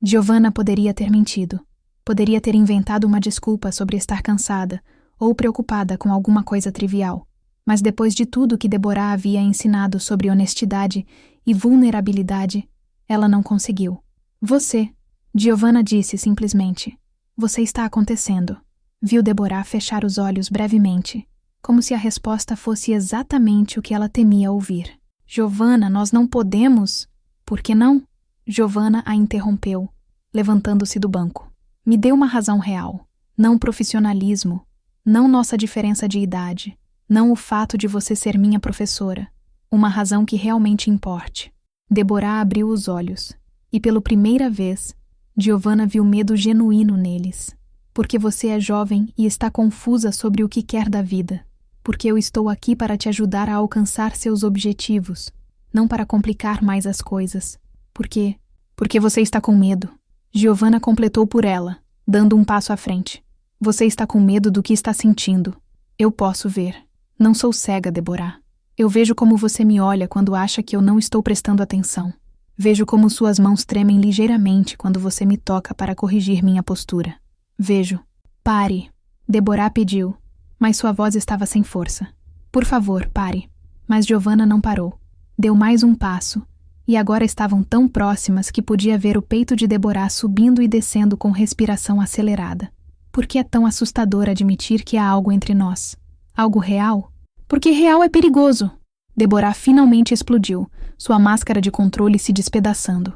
Giovanna poderia ter mentido. Poderia ter inventado uma desculpa sobre estar cansada ou preocupada com alguma coisa trivial. Mas depois de tudo que Deborah havia ensinado sobre honestidade e vulnerabilidade, Ela não conseguiu. Você, Giovanna disse simplesmente. Você está acontecendo. Viu Deborah fechar os olhos brevemente, como se a resposta fosse exatamente o que ela temia ouvir. Giovanna, nós não podemos. Por que não? Giovanna a interrompeu, levantando-se do banco. Me dê uma razão real. Não profissionalismo. Não nossa diferença de idade. Não o fato de você ser minha professora. Uma razão que realmente importe. Deborah abriu os olhos, e pela primeira vez, Giovanna viu medo genuíno neles. Porque você é jovem e está confusa sobre o que quer da vida. Porque eu estou aqui para te ajudar a alcançar seus objetivos, não para complicar mais as coisas. Porque você está com medo. Giovanna completou por ela, dando um passo à frente. Você está com medo do que está sentindo. Eu posso ver. Não sou cega, Deborah. Eu vejo como você me olha quando acha que eu não estou prestando atenção. Vejo como suas mãos tremem ligeiramente quando você me toca para corrigir minha postura. Vejo. Pare. Deborah pediu, mas sua voz estava sem força. Por favor, pare. Mas Giovanna não parou. Deu mais um passo, e agora estavam tão próximas que podia ver o peito de Deborah subindo e descendo com respiração acelerada. Por que é tão assustador admitir que há algo entre nós? Algo real? Porque real é perigoso. Deborah finalmente explodiu, sua máscara de controle se despedaçando.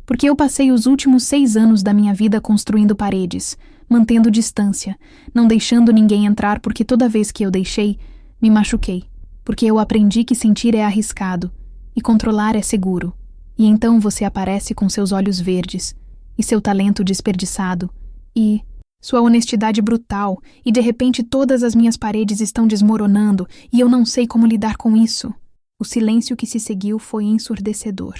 Porque eu passei os últimos 6 anos da minha vida construindo paredes, mantendo distância, não deixando ninguém entrar porque toda vez que eu deixei, me machuquei. Porque eu aprendi que sentir é arriscado e controlar é seguro. E então você aparece com seus olhos verdes e seu talento desperdiçado e sua honestidade brutal, e de repente todas as minhas paredes estão desmoronando e eu não sei como lidar com isso. O silêncio que se seguiu foi ensurdecedor.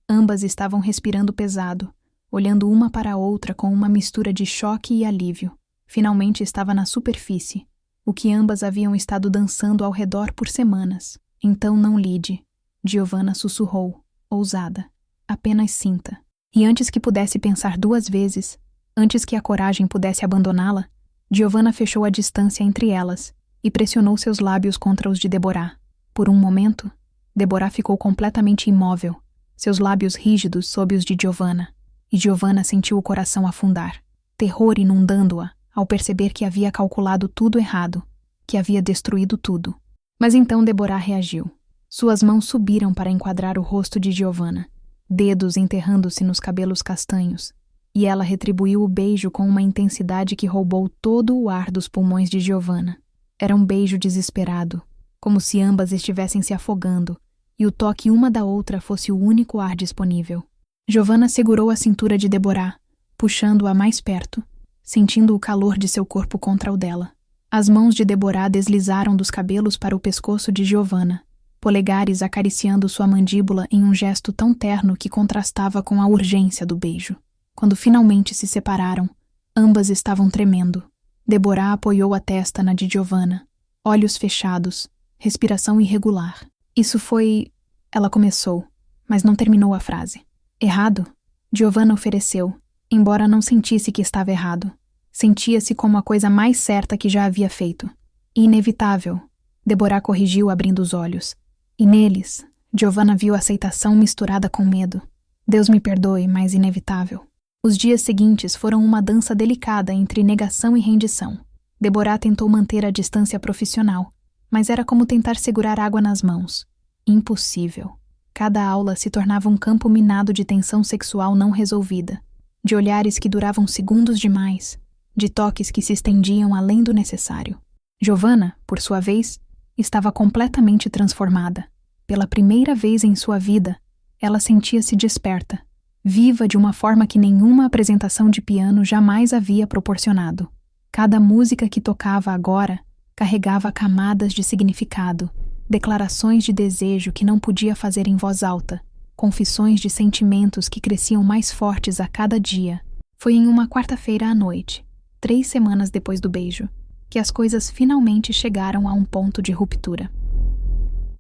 Ambas estavam respirando pesado, olhando uma para a outra com uma mistura de choque e alívio. Finalmente estava na superfície, o que ambas haviam estado dançando ao redor por semanas. Então não lide, Giovanna sussurrou, ousada. Apenas sinta. E antes que pudesse pensar 2 vezes, antes que a coragem pudesse abandoná-la, Giovanna fechou a distância entre elas e pressionou seus lábios contra os de Deborah. Por um momento, Deborah ficou completamente imóvel, seus lábios rígidos sob os de Giovanna, e Giovanna sentiu o coração afundar, terror inundando-a ao perceber que havia calculado tudo errado, que havia destruído tudo. Mas então Deborah reagiu. Suas mãos subiram para enquadrar o rosto de Giovanna, dedos enterrando-se nos cabelos castanhos, e ela retribuiu o beijo com uma intensidade que roubou todo o ar dos pulmões de Giovanna. Era um beijo desesperado, como se ambas estivessem se afogando, e o toque uma da outra fosse o único ar disponível. Giovanna segurou a cintura de Deborah, puxando-a mais perto, sentindo o calor de seu corpo contra o dela. As mãos de Deborah deslizaram dos cabelos para o pescoço de Giovanna, polegares acariciando sua mandíbula em um gesto tão terno que contrastava com a urgência do beijo. Quando finalmente se separaram, ambas estavam tremendo. Deborah apoiou a testa na de Giovanna, olhos fechados, respiração irregular. Isso foi... Ela começou, mas não terminou a frase. Errado? Giovanna ofereceu, embora não sentisse que estava errado. Sentia-se como a coisa mais certa que já havia feito. Inevitável. Deborah corrigiu abrindo os olhos. E neles, Giovanna viu aceitação misturada com medo. Deus me perdoe, mas inevitável. Os dias seguintes foram uma dança delicada entre negação e rendição. Deborah tentou manter a distância profissional, mas era como tentar segurar água nas mãos. Impossível. Cada aula se tornava um campo minado de tensão sexual não resolvida, de olhares que duravam segundos demais, de toques que se estendiam além do necessário. Giovanna, por sua vez, estava completamente transformada. Pela primeira vez em sua vida, ela sentia-se desperta, viva de uma forma que nenhuma apresentação de piano jamais havia proporcionado. Cada música que tocava agora carregava camadas de significado, declarações de desejo que não podia fazer em voz alta, confissões de sentimentos que cresciam mais fortes a cada dia. Foi em uma quarta-feira à noite, 3 semanas depois do beijo, que as coisas finalmente chegaram a um ponto de ruptura.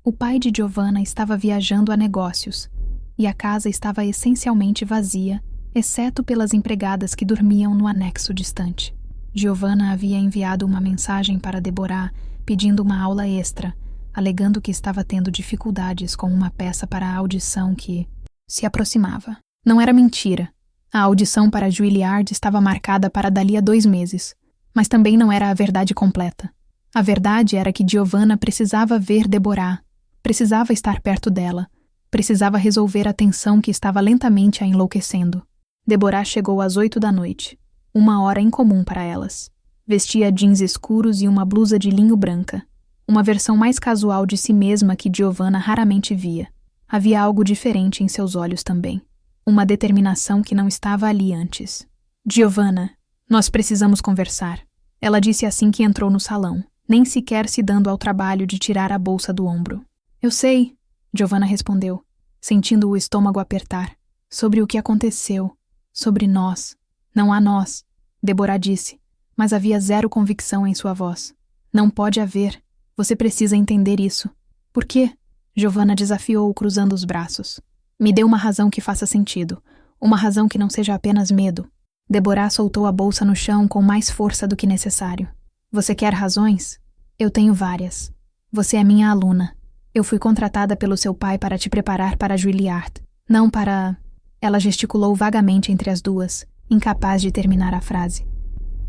O pai de Giovanna estava viajando a negócios, e a casa estava essencialmente vazia, exceto pelas empregadas que dormiam no anexo distante. Giovanna havia enviado uma mensagem para Deborah pedindo uma aula extra, alegando que estava tendo dificuldades com uma peça para a audição que Se aproximava. Não era mentira. A audição para Juilliard estava marcada para dali a 2 meses, mas também não era a verdade completa. A verdade era que Giovanna precisava ver Deborah, precisava estar perto dela, precisava resolver a tensão que estava lentamente a enlouquecendo. Deborah chegou às 8 da noite, uma hora incomum para elas. Vestia jeans escuros e uma blusa de linho branca, uma versão mais casual de si mesma que Giovanna raramente via. Havia algo diferente em seus olhos também, uma determinação que não estava ali antes. Giovanna, nós precisamos conversar. Ela disse assim que entrou no salão, nem sequer se dando ao trabalho de tirar a bolsa do ombro. Eu sei, Giovanna respondeu, sentindo o estômago apertar. Sobre o que aconteceu. Sobre nós. Não há nós, Deborah disse, mas havia zero convicção em sua voz. Não pode haver. Você precisa entender isso. Por quê? Giovanna desafiou-o cruzando os braços. Me dê uma razão que faça sentido. Uma razão que não seja apenas medo. Deborah soltou a bolsa no chão com mais força do que necessário. Você quer razões? Eu tenho várias. Você é minha aluna. Eu fui contratada pelo seu pai para te preparar para Juilliard. Não para... Ela gesticulou vagamente entre as duas, incapaz de terminar a frase.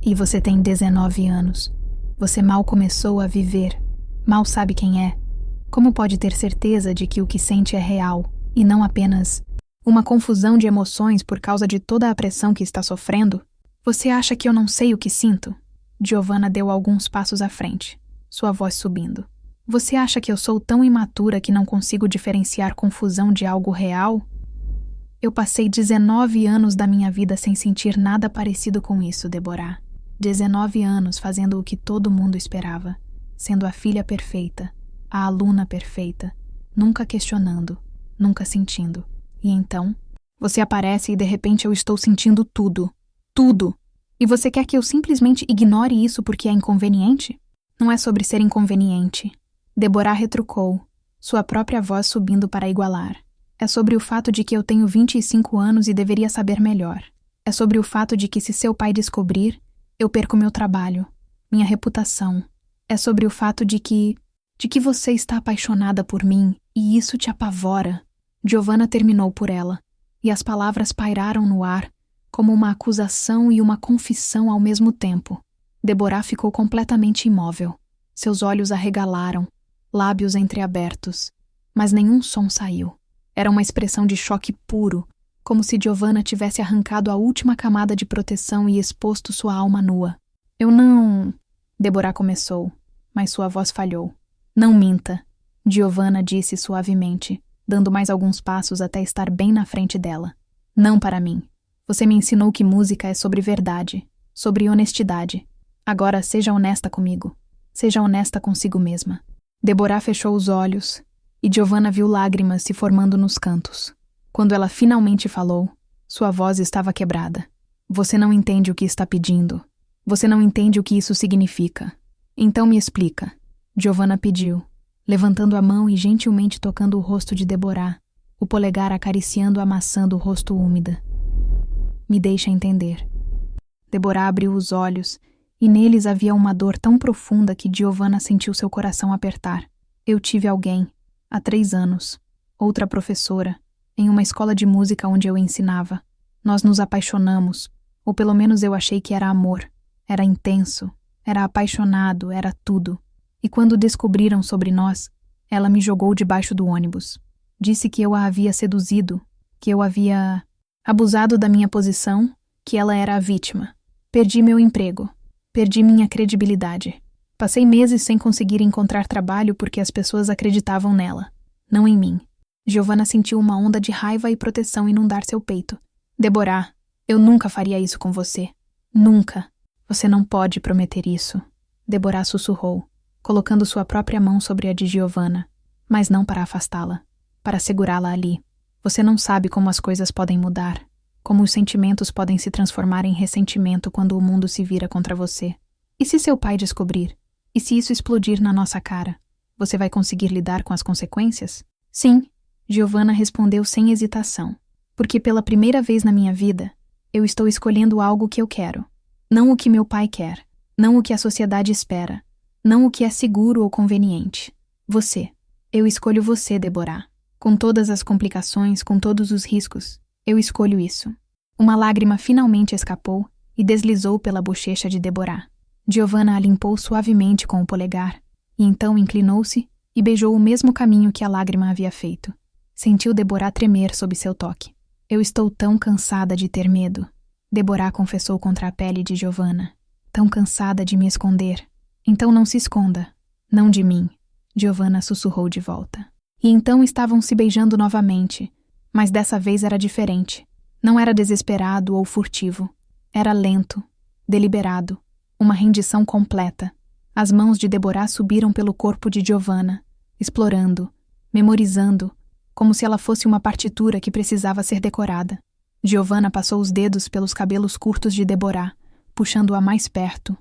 E você tem 19 anos. Você mal começou a viver. Mal sabe quem é. Como pode ter certeza de que o que sente é real, e não apenas uma confusão de emoções por causa de toda a pressão que está sofrendo? Você acha que eu não sei o que sinto? Giovanna deu alguns passos à frente, sua voz subindo. Você acha que eu sou tão imatura que não consigo diferenciar confusão de algo real? Eu passei 19 anos da minha vida sem sentir nada parecido com isso, Deborah. 19 anos fazendo o que todo mundo esperava, sendo a filha perfeita, a aluna perfeita, nunca questionando, nunca sentindo. E então, você aparece e de repente eu estou sentindo tudo. Tudo! E você quer que eu simplesmente ignore isso porque é inconveniente? Não é sobre ser inconveniente. Deborah retrucou, sua própria voz subindo para igualar. É sobre o fato de que eu tenho 25 anos e deveria saber melhor. É sobre o fato de que se seu pai descobrir, eu perco meu trabalho, minha reputação. É sobre o fato de que você está apaixonada por mim e isso te apavora. Giovanna terminou por ela, e as palavras pairaram no ar, como uma acusação e uma confissão ao mesmo tempo. Deborah ficou completamente imóvel. Seus olhos arregalaram, lábios entreabertos, mas nenhum som saiu. Era uma expressão de choque puro, como se Giovanna tivesse arrancado a última camada de proteção e exposto sua alma nua. Eu não... Deborah começou, mas sua voz falhou. Não minta, Giovanna disse suavemente, dando mais alguns passos até estar bem na frente dela. Não para mim. Você me ensinou que música é sobre verdade, sobre honestidade. Agora seja honesta comigo. Seja honesta consigo mesma. Deborah fechou os olhos, e Giovanna viu lágrimas se formando nos cantos. Quando ela finalmente falou, sua voz estava quebrada. Você não entende o que está pedindo. Você não entende o que isso significa. Então me explica. Giovanna pediu, levantando a mão e gentilmente tocando o rosto de Deborah, o polegar acariciando a maçã do rosto úmida. Me deixa entender. Deborah abriu os olhos, e neles havia uma dor tão profunda que Giovanna sentiu seu coração apertar. Eu tive alguém, há 3 anos, outra professora, em uma escola de música onde eu ensinava. Nós nos apaixonamos, ou pelo menos eu achei que era amor. Era intenso, era apaixonado, era tudo. E quando descobriram sobre nós, ela me jogou debaixo do ônibus. Disse que eu a havia seduzido, que eu havia abusado da minha posição, que ela era a vítima. Perdi meu emprego, perdi minha credibilidade. Passei meses sem conseguir encontrar trabalho porque as pessoas acreditavam nela, não em mim. Giovanna sentiu uma onda de raiva e proteção inundar seu peito. Deborah, eu nunca faria isso com você. Nunca. Você não pode prometer isso. Deborah sussurrou, colocando sua própria mão sobre a de Giovanna, mas não para afastá-la, para segurá-la ali. Você não sabe como as coisas podem mudar, como os sentimentos podem se transformar em ressentimento quando o mundo se vira contra você. E se seu pai descobrir? E se isso explodir na nossa cara? Você vai conseguir lidar com as consequências? Sim, Giovanna respondeu sem hesitação, porque pela primeira vez na minha vida, eu estou escolhendo algo que eu quero. Não o que meu pai quer, não o que a sociedade espera, não o que é seguro ou conveniente. Você. Eu escolho você, Deborah. Com todas as complicações, com todos os riscos, eu escolho isso. Uma lágrima finalmente escapou e deslizou pela bochecha de Deborah. Giovanna a limpou suavemente com o polegar, e então inclinou-se e beijou o mesmo caminho que a lágrima havia feito. Sentiu Deborah tremer sob seu toque. Eu estou tão cansada de ter medo, Deborah confessou contra a pele de Giovanna. Tão cansada de me esconder. Então não se esconda. Não de mim, Giovanna sussurrou de volta. E então estavam se beijando novamente, mas dessa vez era diferente. Não era desesperado ou furtivo. Era lento, deliberado, uma rendição completa. As mãos de Deborah subiram pelo corpo de Giovanna, explorando, memorizando, como se ela fosse uma partitura que precisava ser decorada. Giovanna passou os dedos pelos cabelos curtos de Deborah, puxando-a mais perto,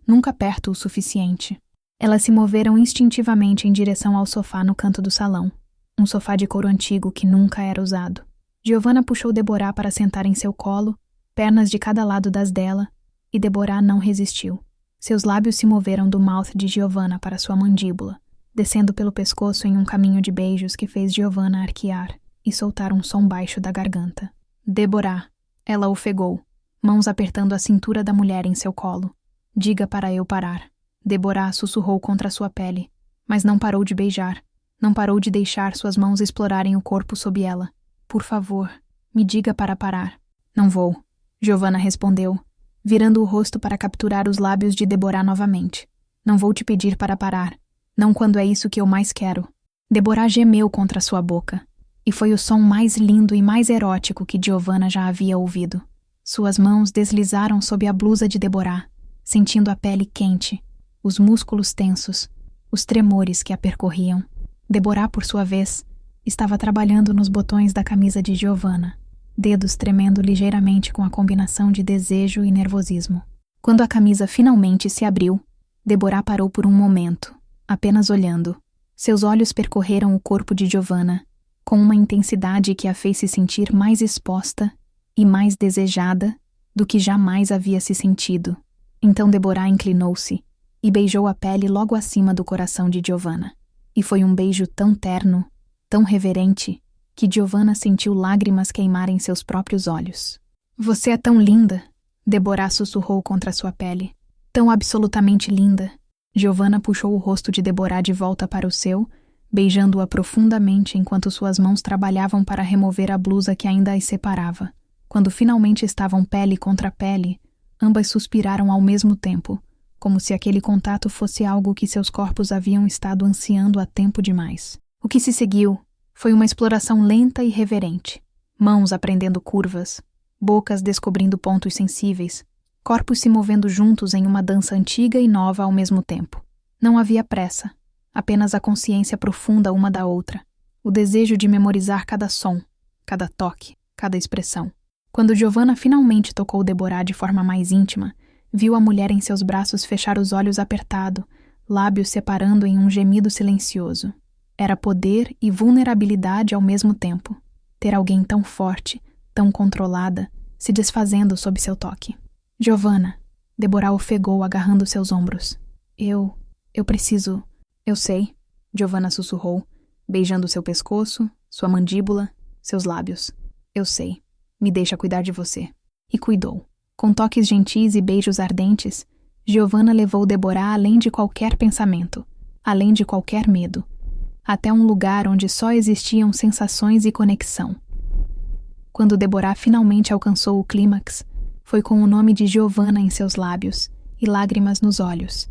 nunca perto o suficiente. Elas se moveram instintivamente em direção ao sofá no canto do salão, um sofá de couro antigo que nunca era usado. Giovanna puxou Deborah para sentar em seu colo, pernas de cada lado das dela, e Deborah não resistiu. Seus lábios se moveram do mouth de Giovanna para sua mandíbula, descendo pelo pescoço em um caminho de beijos que fez Giovanna arquear e soltar um som baixo da garganta. Deborah, ela ofegou, mãos apertando a cintura da mulher em seu colo. Diga para eu parar. Deborah sussurrou contra sua pele, mas não parou de beijar, não parou de deixar suas mãos explorarem o corpo sob ela. Por favor, me diga para parar. Não vou, Giovanna respondeu, virando o rosto para capturar os lábios de Deborah novamente. Não vou te pedir para parar, não quando é isso que eu mais quero. Deborah gemeu contra sua boca, e foi o som mais lindo e mais erótico que Giovanna já havia ouvido. Suas mãos deslizaram sob a blusa de Deborah, sentindo a pele quente, os músculos tensos, os tremores que a percorriam. Deborah, por sua vez, estava trabalhando nos botões da camisa de Giovanna, dedos tremendo ligeiramente com a combinação de desejo e nervosismo. Quando a camisa finalmente se abriu, Deborah parou por um momento, apenas olhando. Seus olhos percorreram o corpo de Giovanna, com uma intensidade que a fez se sentir mais exposta e mais desejada do que jamais havia se sentido. Então Deborah inclinou-se e beijou a pele logo acima do coração de Giovanna. E foi um beijo tão terno, tão reverente, que Giovanna sentiu lágrimas queimarem seus próprios olhos. Você é tão linda, Deborah sussurrou contra sua pele. Tão absolutamente linda. Giovanna puxou o rosto de Deborah de volta para o seu, beijando-a profundamente enquanto suas mãos trabalhavam para remover a blusa que ainda as separava. Quando finalmente estavam pele contra pele, ambas suspiraram ao mesmo tempo, como se aquele contato fosse algo que seus corpos haviam estado ansiando há tempo demais. O que se seguiu foi uma exploração lenta e reverente. Mãos aprendendo curvas, bocas descobrindo pontos sensíveis, corpos se movendo juntos em uma dança antiga e nova ao mesmo tempo. Não havia pressa, apenas a consciência profunda uma da outra, o desejo de memorizar cada som, cada toque, cada expressão. Quando Giovanna finalmente tocou Deborah de forma mais íntima, viu a mulher em seus braços fechar os olhos apertado, lábios separando em um gemido silencioso. Era poder e vulnerabilidade ao mesmo tempo. Ter alguém tão forte, tão controlada, se desfazendo sob seu toque. Giovanna, Deborah ofegou agarrando seus ombros. Eu preciso... Eu sei, Giovanna sussurrou, beijando seu pescoço, sua mandíbula, seus lábios. Eu sei. Me deixa cuidar de você. E cuidou. Com toques gentis e beijos ardentes, Giovanna levou Deborah além de qualquer pensamento, além de qualquer medo, até um lugar onde só existiam sensações e conexão. Quando Deborah finalmente alcançou o clímax, foi com o nome de Giovanna em seus lábios e lágrimas nos olhos.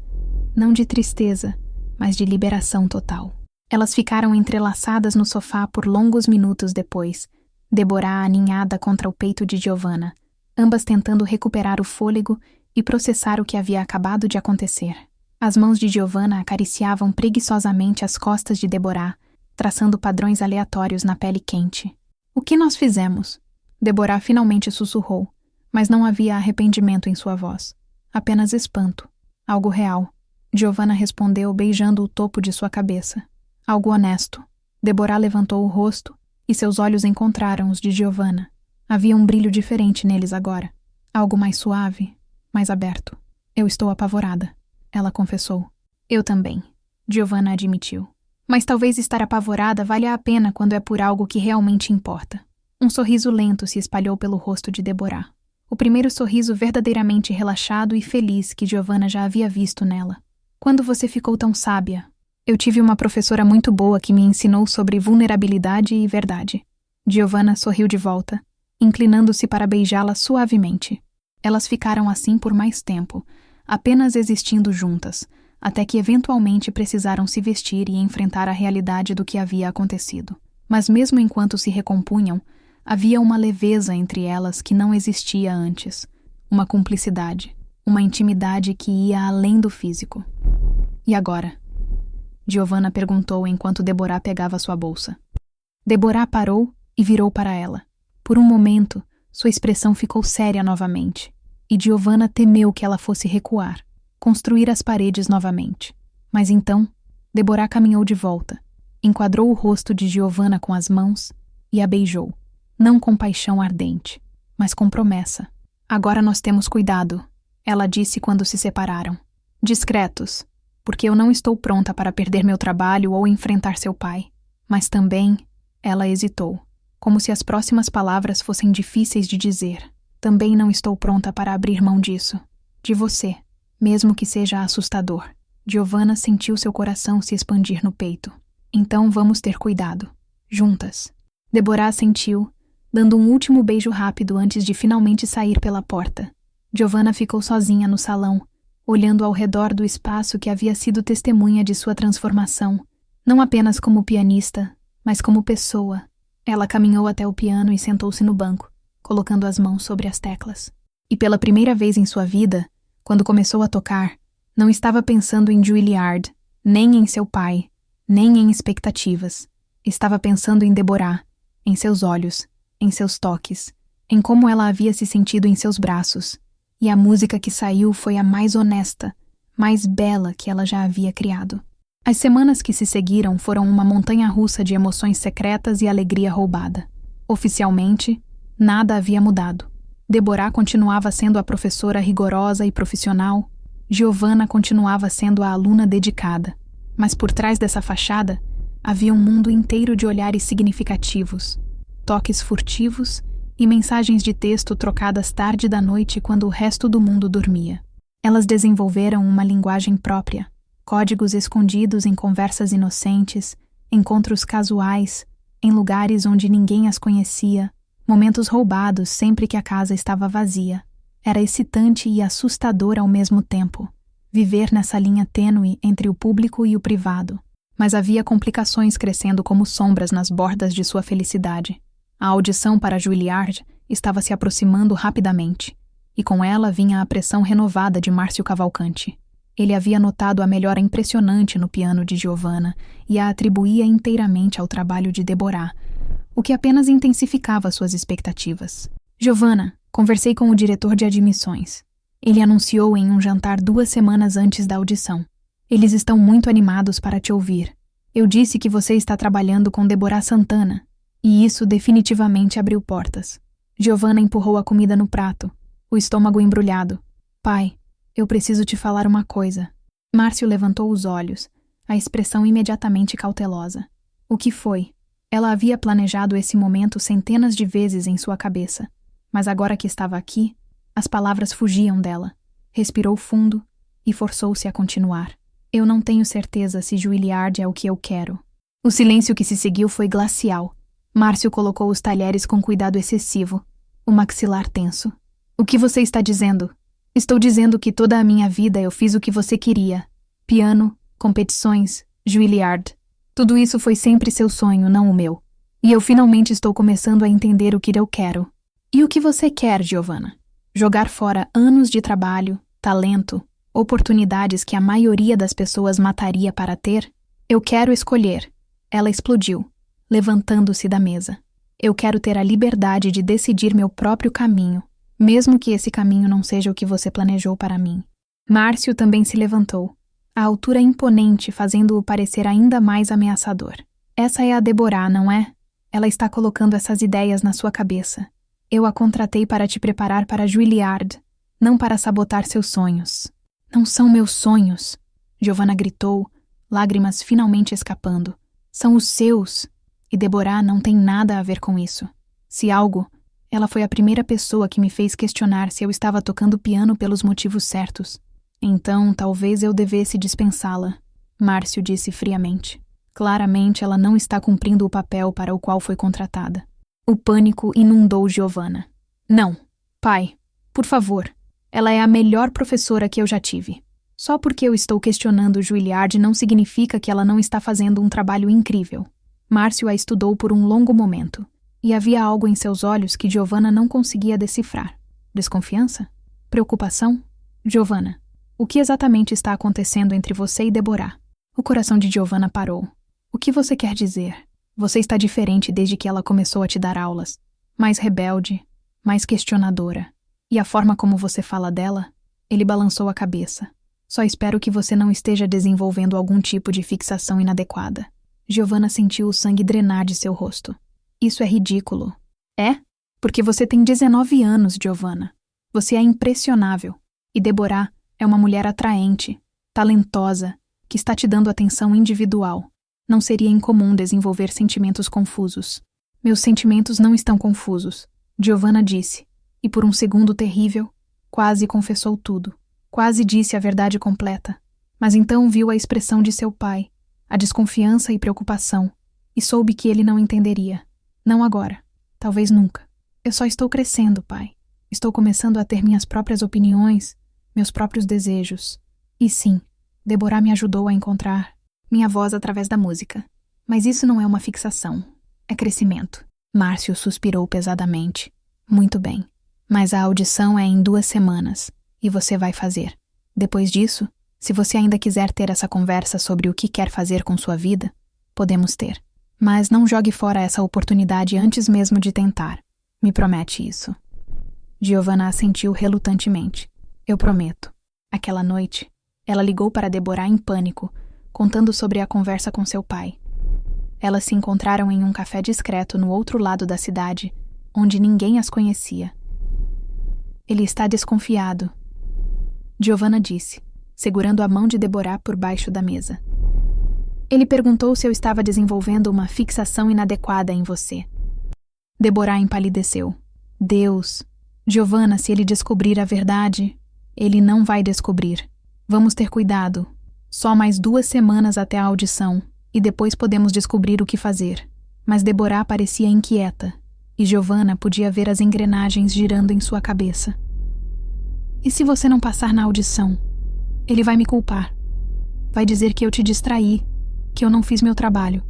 Não de tristeza, mas de liberação total. Elas ficaram entrelaçadas no sofá por longos minutos depois, Deborah aninhada contra o peito de Giovanna, ambas tentando recuperar o fôlego e processar o que havia acabado de acontecer. As mãos de Giovanna acariciavam preguiçosamente as costas de Deborah, traçando padrões aleatórios na pele quente. O que nós fizemos? Deborah finalmente sussurrou, mas não havia arrependimento em sua voz. Apenas espanto. Algo real. Giovanna respondeu beijando o topo de sua cabeça. Algo honesto. Deborah levantou o rosto e seus olhos encontraram os de Giovanna. Havia um brilho diferente neles agora. Algo mais suave, mais aberto. Eu estou apavorada, ela confessou. Eu também, Giovanna admitiu. Mas talvez estar apavorada valha a pena quando é por algo que realmente importa. Um sorriso lento se espalhou pelo rosto de Deborah. O primeiro sorriso verdadeiramente relaxado e feliz que Giovanna já havia visto nela. Quando você ficou tão sábia? Eu tive uma professora muito boa que me ensinou sobre vulnerabilidade e verdade. Giovanna sorriu de volta, inclinando-se para beijá-la suavemente. Elas ficaram assim por mais tempo, apenas existindo juntas, até que eventualmente precisaram se vestir e enfrentar a realidade do que havia acontecido. Mas mesmo enquanto se recompunham, havia uma leveza entre elas que não existia antes, uma cumplicidade, uma intimidade que ia além do físico. E agora? Giovanna perguntou enquanto Deborah pegava sua bolsa. Deborah parou e virou para ela. Por um momento, sua expressão ficou séria novamente, e Giovanna temeu que ela fosse recuar, construir as paredes novamente. Mas então, Deborah caminhou de volta, enquadrou o rosto de Giovanna com as mãos e a beijou, não com paixão ardente, mas com promessa. Agora nós temos cuidado, ela disse quando se separaram. Discretos, porque eu não estou pronta para perder meu trabalho ou enfrentar seu pai. Mas também, ela hesitou, como se as próximas palavras fossem difíceis de dizer. Também não estou pronta para abrir mão disso. De você, mesmo que seja assustador. Giovanna sentiu seu coração se expandir no peito. Então vamos ter cuidado. Juntas. Deborah assentiu, dando um último beijo rápido antes de finalmente sair pela porta. Giovanna ficou sozinha no salão, olhando ao redor do espaço que havia sido testemunha de sua transformação, não apenas como pianista, mas como pessoa. Ela caminhou até o piano e sentou-se no banco, colocando as mãos sobre as teclas. E pela primeira vez em sua vida, quando começou a tocar, não estava pensando em Juilliard, nem em seu pai, nem em expectativas. Estava pensando em Deborah, em seus olhos, em seus toques, em como ela havia se sentido em seus braços. E a música que saiu foi a mais honesta, mais bela que ela já havia criado. As semanas que se seguiram foram uma montanha-russa de emoções secretas e alegria roubada. Oficialmente, nada havia mudado. Deborah continuava sendo a professora rigorosa e profissional. Giovanna continuava sendo a aluna dedicada. Mas por trás dessa fachada, havia um mundo inteiro de olhares significativos, toques furtivos e mensagens de texto trocadas tarde da noite quando o resto do mundo dormia. Elas desenvolveram uma linguagem própria, códigos escondidos em conversas inocentes, encontros casuais, em lugares onde ninguém as conhecia, momentos roubados sempre que a casa estava vazia. Era excitante e assustador ao mesmo tempo, viver nessa linha tênue entre o público e o privado. Mas havia complicações crescendo como sombras nas bordas de sua felicidade. A audição para Juilliard estava se aproximando rapidamente, e com ela vinha a pressão renovada de Márcio Cavalcanti. Ele havia notado a melhora impressionante no piano de Giovanna e a atribuía inteiramente ao trabalho de Deborah, o que apenas intensificava suas expectativas. Giovanna, conversei com o diretor de admissões. Ele anunciou em um jantar 2 semanas antes da audição. Eles estão muito animados para te ouvir. Eu disse que você está trabalhando com Deborah Santana. E isso definitivamente abriu portas. Giovanna empurrou a comida no prato, o estômago embrulhado. Pai, eu preciso te falar uma coisa. Márcio levantou os olhos, a expressão imediatamente cautelosa. O que foi? Ela havia planejado esse momento centenas de vezes em sua cabeça, mas agora que estava aqui, as palavras fugiam dela. Respirou fundo e forçou-se a continuar. Eu não tenho certeza se Juilliard é o que eu quero. O silêncio que se seguiu foi glacial. Márcio colocou os talheres com cuidado excessivo, o maxilar tenso. O que você está dizendo? Estou dizendo que toda a minha vida eu fiz o que você queria. Piano, competições, Juilliard. Tudo isso foi sempre seu sonho, não o meu. E eu finalmente estou começando a entender o que eu quero. E o que você quer, Giovanna? Jogar fora anos de trabalho, talento, oportunidades que a maioria das pessoas mataria para ter? Eu quero escolher. Ela explodiu, levantando-se da mesa. Eu quero ter a liberdade de decidir meu próprio caminho, mesmo que esse caminho não seja o que você planejou para mim. Márcio também se levantou, a altura imponente fazendo-o parecer ainda mais ameaçador. Essa é a Deborah, não é? Ela está colocando essas ideias na sua cabeça. Eu a contratei para te preparar para Juilliard, não para sabotar seus sonhos. Não são meus sonhos, Giovanna gritou, lágrimas finalmente escapando. São os seus! E Deborah não tem nada a ver com isso. Se algo, ela foi a primeira pessoa que me fez questionar se eu estava tocando piano pelos motivos certos. Então, talvez eu devesse dispensá-la, Márcio disse friamente. Claramente, ela não está cumprindo o papel para o qual foi contratada. O pânico inundou Giovanna. Não, pai, por favor. Ela é a melhor professora que eu já tive. Só porque eu estou questionando Juilliard não significa que ela não está fazendo um trabalho incrível. Márcio a estudou por um longo momento, e havia algo em seus olhos que Giovanna não conseguia decifrar. Desconfiança? Preocupação? Giovanna, o que exatamente está acontecendo entre você e Deborah? O coração de Giovanna parou. O que você quer dizer? Você está diferente desde que ela começou a te dar aulas. Mais rebelde, mais questionadora. E a forma como você fala dela? Ele balançou a cabeça. Só espero que você não esteja desenvolvendo algum tipo de fixação inadequada. Giovanna sentiu o sangue drenar de seu rosto. Isso é ridículo. É? Porque você tem 19 anos, Giovanna. Você é impressionável. E Deborah é uma mulher atraente, talentosa, que está te dando atenção individual. Não seria incomum desenvolver sentimentos confusos. Meus sentimentos não estão confusos, Giovanna disse, e por um segundo terrível, quase confessou tudo. Quase disse a verdade completa. Mas então viu a expressão de seu pai, a desconfiança e preocupação, e soube que ele não entenderia. Não agora. Talvez nunca. Eu só estou crescendo, pai. Estou começando a ter minhas próprias opiniões, meus próprios desejos. E sim, Deborah me ajudou a encontrar minha voz através da música. Mas isso não é uma fixação. É crescimento. Márcio suspirou pesadamente. Muito bem. Mas a audição é em 2 semanas. E você vai fazer. Depois disso, se você ainda quiser ter essa conversa sobre o que quer fazer com sua vida, podemos ter. Mas não jogue fora essa oportunidade antes mesmo de tentar. Me promete isso. Giovanna assentiu relutantemente. Eu prometo. Aquela noite, ela ligou para Deborah em pânico, contando sobre a conversa com seu pai. Elas se encontraram em um café discreto no outro lado da cidade, onde ninguém as conhecia. Ele está desconfiado, Giovanna disse, segurando a mão de Deborah por baixo da mesa. Ele perguntou se eu estava desenvolvendo uma fixação inadequada em você. Deborah empalideceu. Deus! Giovanna, se ele descobrir a verdade, ele não vai descobrir. Vamos ter cuidado. Só mais 2 semanas até a audição, e depois podemos descobrir o que fazer. Mas Deborah parecia inquieta, e Giovanna podia ver as engrenagens girando em sua cabeça. E se você não passar na audição? Ele vai me culpar. Vai dizer que eu te distraí, que eu não fiz meu trabalho.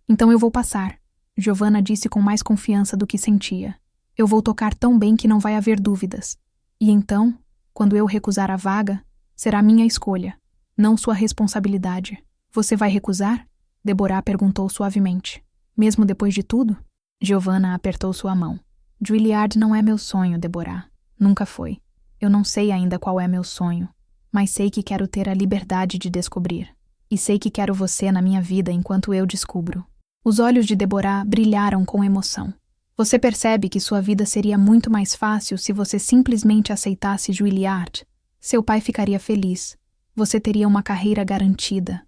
Então eu vou passar, Giovanna disse com mais confiança do que sentia. Eu vou tocar tão bem que não vai haver dúvidas. E então, quando eu recusar a vaga, será minha escolha, não sua responsabilidade. Você vai recusar? Deborah perguntou suavemente. Mesmo depois de tudo? Giovanna apertou sua mão. Juilliard não é meu sonho, Deborah. Nunca foi. Eu não sei ainda qual é meu sonho, mas sei que quero ter a liberdade de descobrir. E sei que quero você na minha vida enquanto eu descubro. Os olhos de Deborah brilharam com emoção. Você percebe que sua vida seria muito mais fácil se você simplesmente aceitasse Juilliard. Seu pai ficaria feliz. Você teria uma carreira garantida.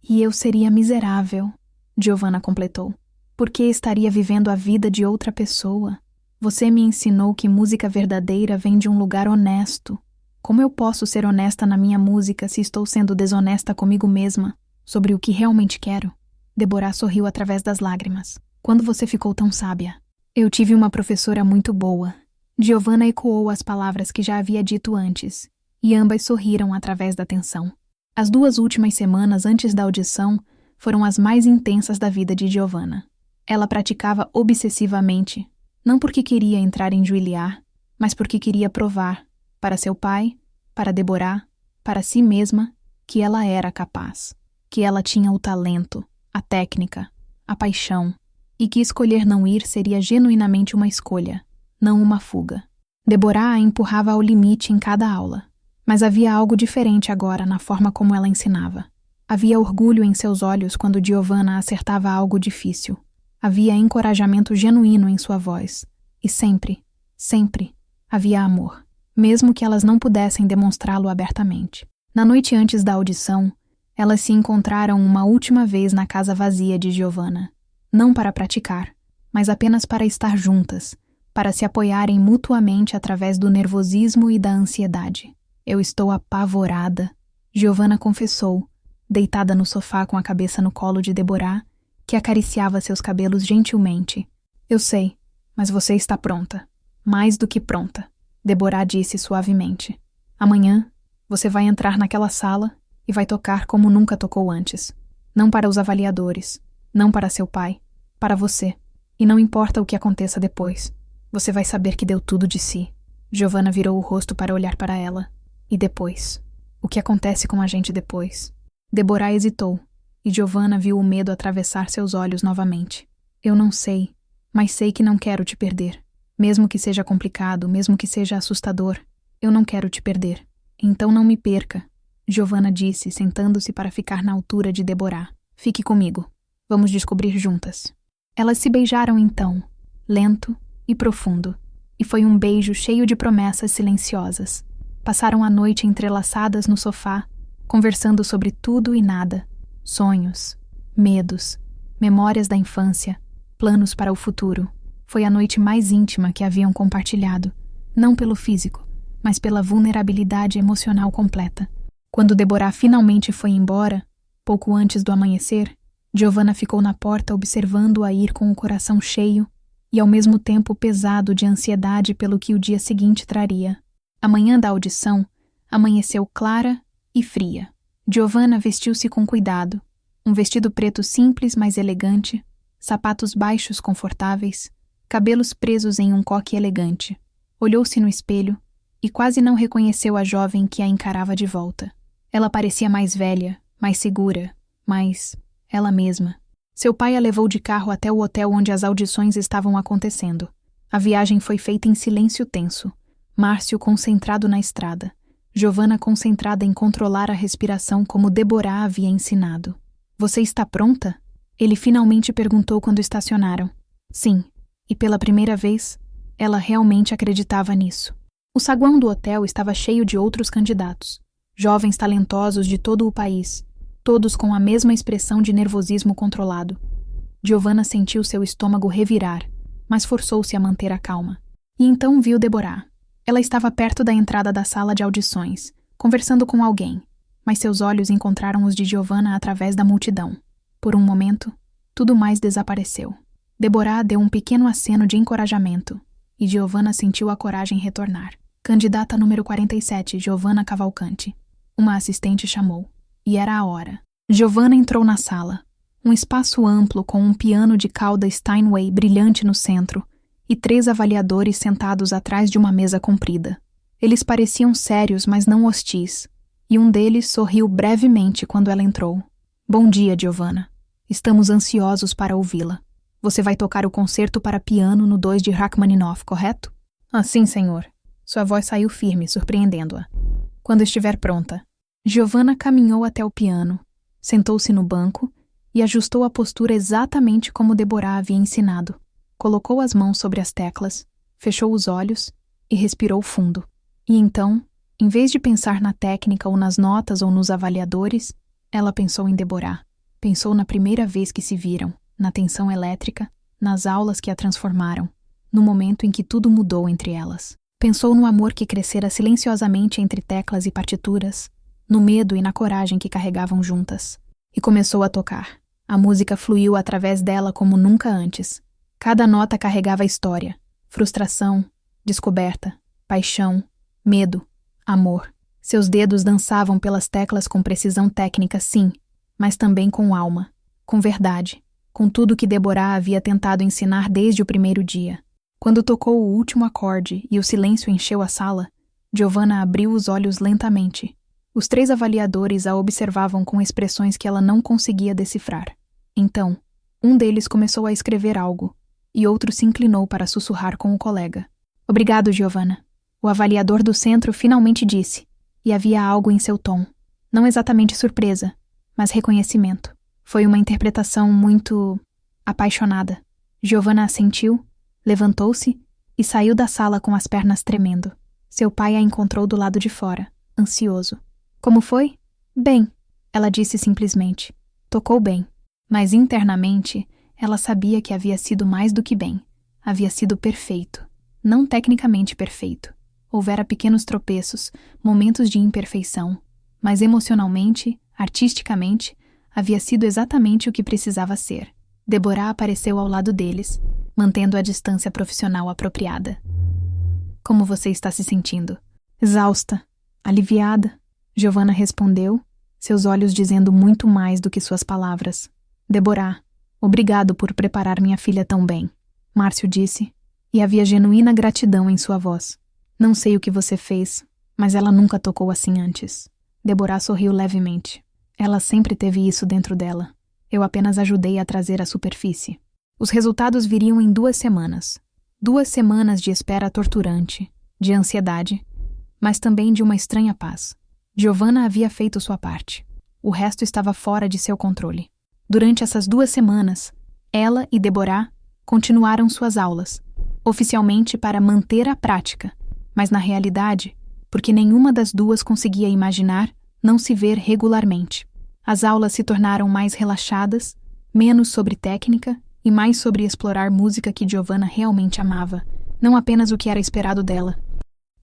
E eu seria miserável, Giovanna completou. Porque estaria vivendo a vida de outra pessoa. Você me ensinou que música verdadeira vem de um lugar honesto. Como eu posso ser honesta na minha música se estou sendo desonesta comigo mesma sobre o que realmente quero? Deborah sorriu através das lágrimas. Quando você ficou tão sábia? Eu tive uma professora muito boa. Giovanna ecoou as palavras que já havia dito antes, e ambas sorriram através da tensão. As 2 últimas semanas antes da audição foram as mais intensas da vida de Giovanna. Ela praticava obsessivamente, não porque queria entrar em Juilliard, mas porque queria provar, para seu pai, para Deborah, para si mesma, que ela era capaz, que ela tinha o talento, a técnica, a paixão, e que escolher não ir seria genuinamente uma escolha, não uma fuga. Deborah a empurrava ao limite em cada aula, mas havia algo diferente agora na forma como ela ensinava. Havia orgulho em seus olhos quando Giovanna acertava algo difícil. Havia encorajamento genuíno em sua voz. E sempre, sempre, havia amor, mesmo que elas não pudessem demonstrá-lo abertamente. Na noite antes da audição, Elas se encontraram uma última vez na casa vazia de Giovanna, não para praticar, mas apenas para estar juntas, para se apoiarem mutuamente através do nervosismo e da ansiedade. Eu estou apavorada, Giovanna confessou, deitada no sofá com a cabeça no colo de Deborah, que acariciava seus cabelos gentilmente. Eu sei, mas você está pronta. Mais do que pronta, Deborah disse suavemente. Amanhã, você vai entrar naquela sala e vai tocar como nunca tocou antes. Não para os avaliadores, não para seu pai, para você. E não importa o que aconteça depois, você vai saber que deu tudo de si. Giovanna virou o rosto para olhar para ela. E depois? O que acontece com a gente depois? Deborah hesitou, e Giovanna viu o medo atravessar seus olhos novamente. Eu não sei, mas sei que não quero te perder. Mesmo que seja complicado, mesmo que seja assustador, eu não quero te perder. Então não me perca, Giovanna disse, sentando-se para ficar na altura de Deborah. Fique comigo. Vamos descobrir juntas. Elas se beijaram então, lento e profundo, e foi um beijo cheio de promessas silenciosas. Passaram a noite entrelaçadas no sofá, conversando sobre tudo e nada, sonhos, medos, memórias da infância, planos para o futuro. Foi a noite mais íntima que haviam compartilhado, não pelo físico, mas pela vulnerabilidade emocional completa. Quando Deborah finalmente foi embora, pouco antes do amanhecer, Giovanna ficou na porta observando-a ir com o coração cheio e ao mesmo tempo pesado de ansiedade pelo que o dia seguinte traria. A manhã da audição amanheceu clara e fria. Giovanna vestiu-se com cuidado, um vestido preto simples, mas elegante, sapatos baixos confortáveis, cabelos presos em um coque elegante. Olhou-se no espelho e quase não reconheceu a jovem que a encarava de volta. Ela parecia mais velha, mais segura, mais ela mesma. Seu pai a levou de carro até o hotel onde as audições estavam acontecendo. A viagem foi feita em silêncio tenso. Márcio concentrado na estrada. Giovanna concentrada em controlar a respiração como Deborah havia ensinado. Você está pronta? Ele finalmente perguntou quando estacionaram. Sim, e pela primeira vez, ela realmente acreditava nisso. O saguão do hotel estava cheio de outros candidatos. Jovens talentosos de todo o país, todos com a mesma expressão de nervosismo controlado. Giovanna sentiu seu estômago revirar, mas forçou-se a manter a calma. E então viu Deborah. Ela estava perto da entrada da sala de audições, conversando com alguém, mas seus olhos encontraram os de Giovanna através da multidão. Por um momento, tudo mais desapareceu. Deborah deu um pequeno aceno de encorajamento, e Giovanna sentiu a coragem retornar. Candidata número 47, Giovanna Cavalcante. Uma assistente chamou. E era a hora. Giovanna entrou na sala. Um espaço amplo com um piano de cauda Steinway brilhante no centro e 3 avaliadores sentados atrás de uma mesa comprida. Eles pareciam sérios, mas não hostis, e um deles sorriu brevemente quando ela entrou. Bom dia, Giovanna. Estamos ansiosos para ouvi-la. Você vai tocar o concerto para piano no 2 de Rachmaninoff, correto? Ah, sim, senhor. Sua voz saiu firme, surpreendendo-a. Quando estiver pronta. Giovanna caminhou até o piano, sentou-se no banco e ajustou a postura exatamente como Deborah havia ensinado. Colocou as mãos sobre as teclas, fechou os olhos e respirou fundo. E então, em vez de pensar na técnica ou nas notas ou nos avaliadores, ela pensou em Deborah. Pensou na primeira vez que se viram, na tensão elétrica, nas aulas que a transformaram, no momento em que tudo mudou entre elas. Pensou no amor que crescera silenciosamente entre teclas e partituras, no medo e na coragem que carregavam juntas. E começou a tocar. A música fluiu através dela como nunca antes. Cada nota carregava história, frustração, descoberta, paixão, medo, amor. Seus dedos dançavam pelas teclas com precisão técnica, sim, mas também com alma, com verdade, com tudo que Deborah havia tentado ensinar desde o primeiro dia. Quando tocou o último acorde e o silêncio encheu a sala, Giovanna abriu os olhos lentamente. Os 3 avaliadores a observavam com expressões que ela não conseguia decifrar. Então, um deles começou a escrever algo, e outro se inclinou para sussurrar com o colega. Obrigado, Giovanna. O avaliador do centro finalmente disse, e havia algo em seu tom. Não exatamente surpresa, mas reconhecimento. Foi uma interpretação muito apaixonada. Giovanna assentiu, levantou-se e saiu da sala com as pernas tremendo. Seu pai a encontrou do lado de fora, ansioso. Como foi? Bem, Ela disse simplesmente: tocou bem. Mas internamente, ela sabia que havia sido mais do que bem. Havia sido perfeito. Não tecnicamente perfeito. Houvera pequenos tropeços, momentos de imperfeição. Mas emocionalmente, artisticamente, havia sido exatamente o que precisava ser. Deborah apareceu ao lado deles, mantendo a distância profissional apropriada. Como você está se sentindo? Exausta. Aliviada. Giovanna respondeu, seus olhos dizendo muito mais do que suas palavras. Deborah, obrigado por preparar minha filha tão bem. Márcio disse, e havia genuína gratidão em sua voz. Não sei o que você fez, mas ela nunca tocou assim antes. Deborah sorriu levemente. Ela sempre teve isso dentro dela. Eu apenas ajudei a trazer à superfície. Os resultados viriam em 2 semanas. 2 semanas de espera torturante, de ansiedade, mas também de uma estranha paz. Giovanna havia feito sua parte. O resto estava fora de seu controle. Durante essas 2 semanas, ela e Deborah continuaram suas aulas, oficialmente para manter a prática, mas na realidade, porque nenhuma das duas conseguia imaginar não se ver regularmente. As aulas se tornaram mais relaxadas, menos sobre técnica e mais sobre explorar música que Giovanna realmente amava, não apenas o que era esperado dela.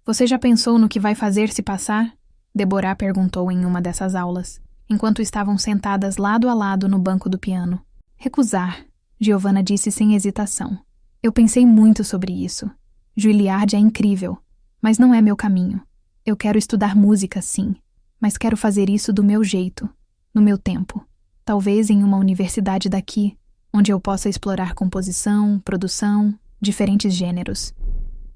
Você já pensou no que vai fazer se passar? Deborah perguntou em uma dessas aulas, enquanto estavam sentadas lado a lado no banco do piano. Recusar, Giovanna disse sem hesitação. Eu pensei muito sobre isso. Juilliard é incrível, mas não é meu caminho. Eu quero estudar música, sim, mas quero fazer isso do meu jeito, no meu tempo. Talvez em uma universidade daqui, onde eu possa explorar composição, produção, diferentes gêneros.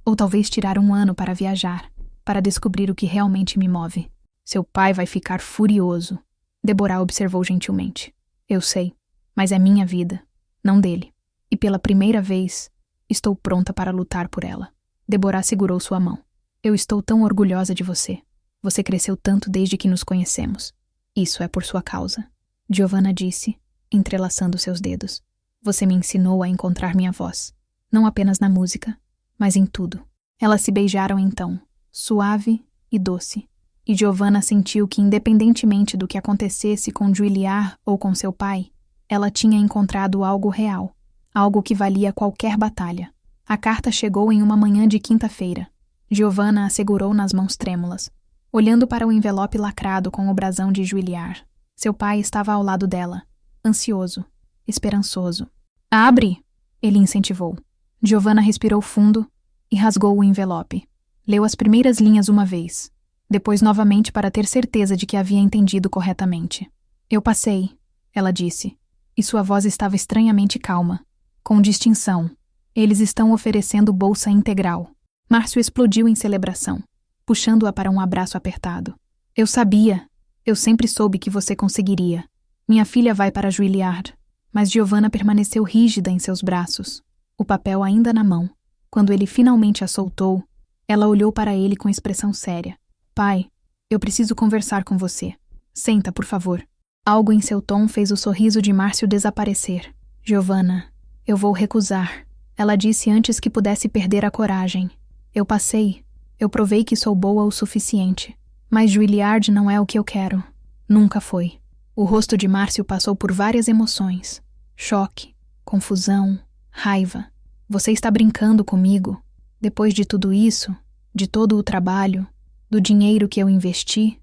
Ou talvez tirar 1 ano para viajar, para descobrir o que realmente me move. Seu pai vai ficar furioso. Deborah observou gentilmente. Eu sei, mas é minha vida, não dele. E pela primeira vez, estou pronta para lutar por ela. Deborah segurou sua mão. Eu estou tão orgulhosa de você. Você cresceu tanto desde que nos conhecemos. Isso é por sua causa. Giovanna disse, entrelaçando seus dedos. Você me ensinou a encontrar minha voz. Não apenas na música, mas em tudo. Elas se beijaram então, suave e doce. E Giovanna sentiu que, independentemente do que acontecesse com Juilliard ou com seu pai, ela tinha encontrado algo real, algo que valia qualquer batalha. A carta chegou em uma manhã de quinta-feira. Giovanna a segurou nas mãos trêmulas, olhando para o envelope lacrado com o brasão de Juilliard. Seu pai estava ao lado dela, ansioso, esperançoso. Abre! Ele incentivou. Giovanna respirou fundo e rasgou o envelope. Leu as primeiras linhas uma vez, depois novamente para ter certeza de que havia entendido corretamente. Eu passei, ela disse, e sua voz estava estranhamente calma. Com distinção. Eles estão oferecendo bolsa integral. Márcio explodiu em celebração, puxando-a para um abraço apertado. Eu sabia. Eu sempre soube que você conseguiria. Minha filha vai para Juilliard. Mas Giovanna permaneceu rígida em seus braços, o papel ainda na mão. Quando ele finalmente a soltou, ela olhou para ele com expressão séria. Pai, eu preciso conversar com você. Senta, por favor. Algo em seu tom fez o sorriso de Márcio desaparecer. Giovanna, eu vou recusar. Ela disse antes que pudesse perder a coragem. Eu passei. Eu provei que sou boa o suficiente. Mas Juilliard não é o que eu quero. Nunca foi. O rosto de Márcio passou por várias emoções. Choque, confusão, raiva. Você está brincando comigo? Depois de tudo isso, de todo o trabalho, do dinheiro que eu investi,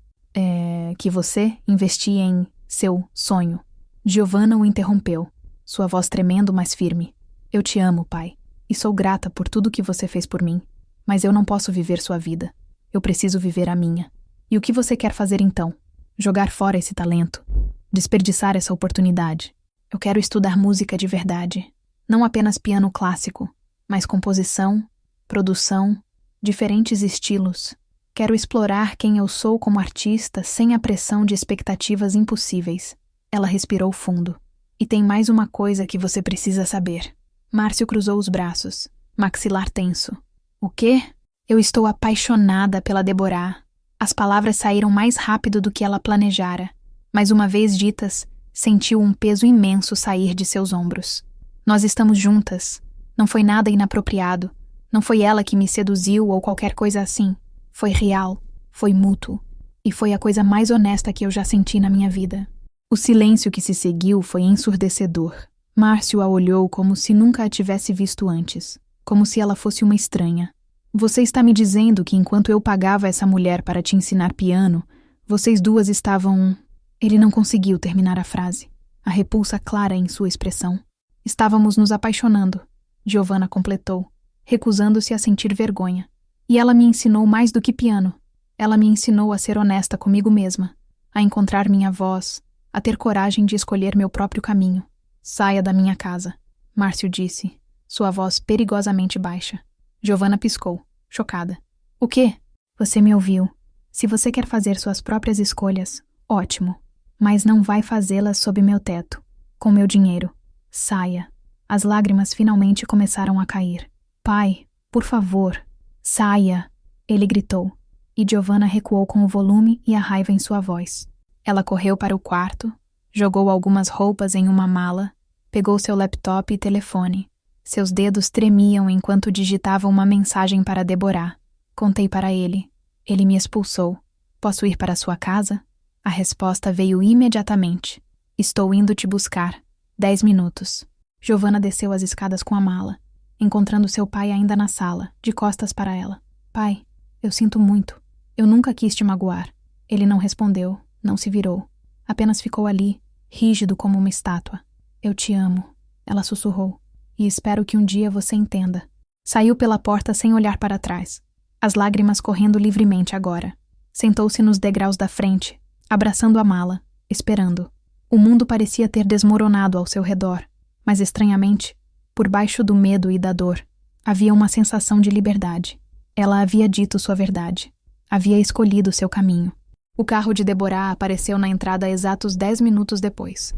que você investia em seu sonho. Giovanna o interrompeu, sua voz tremendo, mas firme. Eu te amo, pai, e sou grata por tudo que você fez por mim, mas eu não posso viver sua vida. Eu preciso viver a minha. E o que você quer fazer então? Jogar fora esse talento? Desperdiçar essa oportunidade? Eu quero estudar música de verdade. Não apenas piano clássico, mas composição, produção, diferentes estilos. Quero explorar quem eu sou como artista sem a pressão de expectativas impossíveis. Ela respirou fundo. E tem mais uma coisa que você precisa saber. Márcio cruzou os braços, maxilar tenso. O quê? Eu estou apaixonada pela Deborah. As palavras saíram mais rápido do que ela planejara, mas uma vez ditas, sentiu um peso imenso sair de seus ombros. Nós estamos juntas. Não foi nada inapropriado. Não foi ela que me seduziu ou qualquer coisa assim. Foi real. Foi mútuo. E foi a coisa mais honesta que eu já senti na minha vida. O silêncio que se seguiu foi ensurdecedor. Márcio a olhou como se nunca a tivesse visto antes, como se ela fosse uma estranha. Você está me dizendo que enquanto eu pagava essa mulher para te ensinar piano, vocês duas estavam... Ele não conseguiu terminar a frase, a repulsa clara em sua expressão. Estávamos nos apaixonando, Giovanna completou, recusando-se a sentir vergonha. E ela me ensinou mais do que piano. Ela me ensinou a ser honesta comigo mesma, a encontrar minha voz, a ter coragem de escolher meu próprio caminho. Saia da minha casa, Márcio disse, sua voz perigosamente baixa. Giovanna piscou, chocada. O quê? Você me ouviu. Se você quer fazer suas próprias escolhas, ótimo. Mas não vai fazê-las sob meu teto, com meu dinheiro. Saia. As lágrimas finalmente começaram a cair. Pai, por favor, saia, ele gritou, e Giovanna recuou com o volume e a raiva em sua voz. Ela correu para o quarto, jogou algumas roupas em uma mala, pegou seu laptop e telefone. Seus dedos tremiam enquanto digitava uma mensagem para Deborah. Contei para ele. Ele me expulsou. Posso ir para sua casa? A resposta veio imediatamente. Estou indo te buscar. 10 minutos. Giovanna desceu as escadas com a mala, encontrando seu pai ainda na sala, de costas para ela. Pai, eu sinto muito. Eu nunca quis te magoar. Ele não respondeu, não se virou. Apenas ficou ali, rígido como uma estátua. Eu te amo, ela sussurrou. E espero que um dia você entenda. Saiu pela porta sem olhar para trás, as lágrimas correndo livremente agora. Sentou-se nos degraus da frente, abraçando a mala, esperando. O mundo parecia ter desmoronado ao seu redor, mas estranhamente, por baixo do medo e da dor, havia uma sensação de liberdade. Ela havia dito sua verdade. Havia escolhido seu caminho. O carro de Deborah apareceu na entrada exatos 10 minutos depois.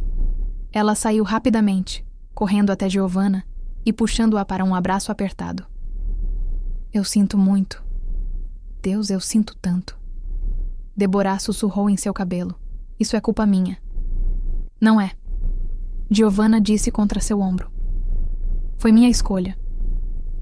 Ela saiu rapidamente, correndo até Giovanna e puxando-a para um abraço apertado. Eu sinto muito. Deus, eu sinto tanto. Deborah sussurrou em seu cabelo. Isso é culpa minha. Não é. Giovanna disse contra seu ombro. Foi minha escolha.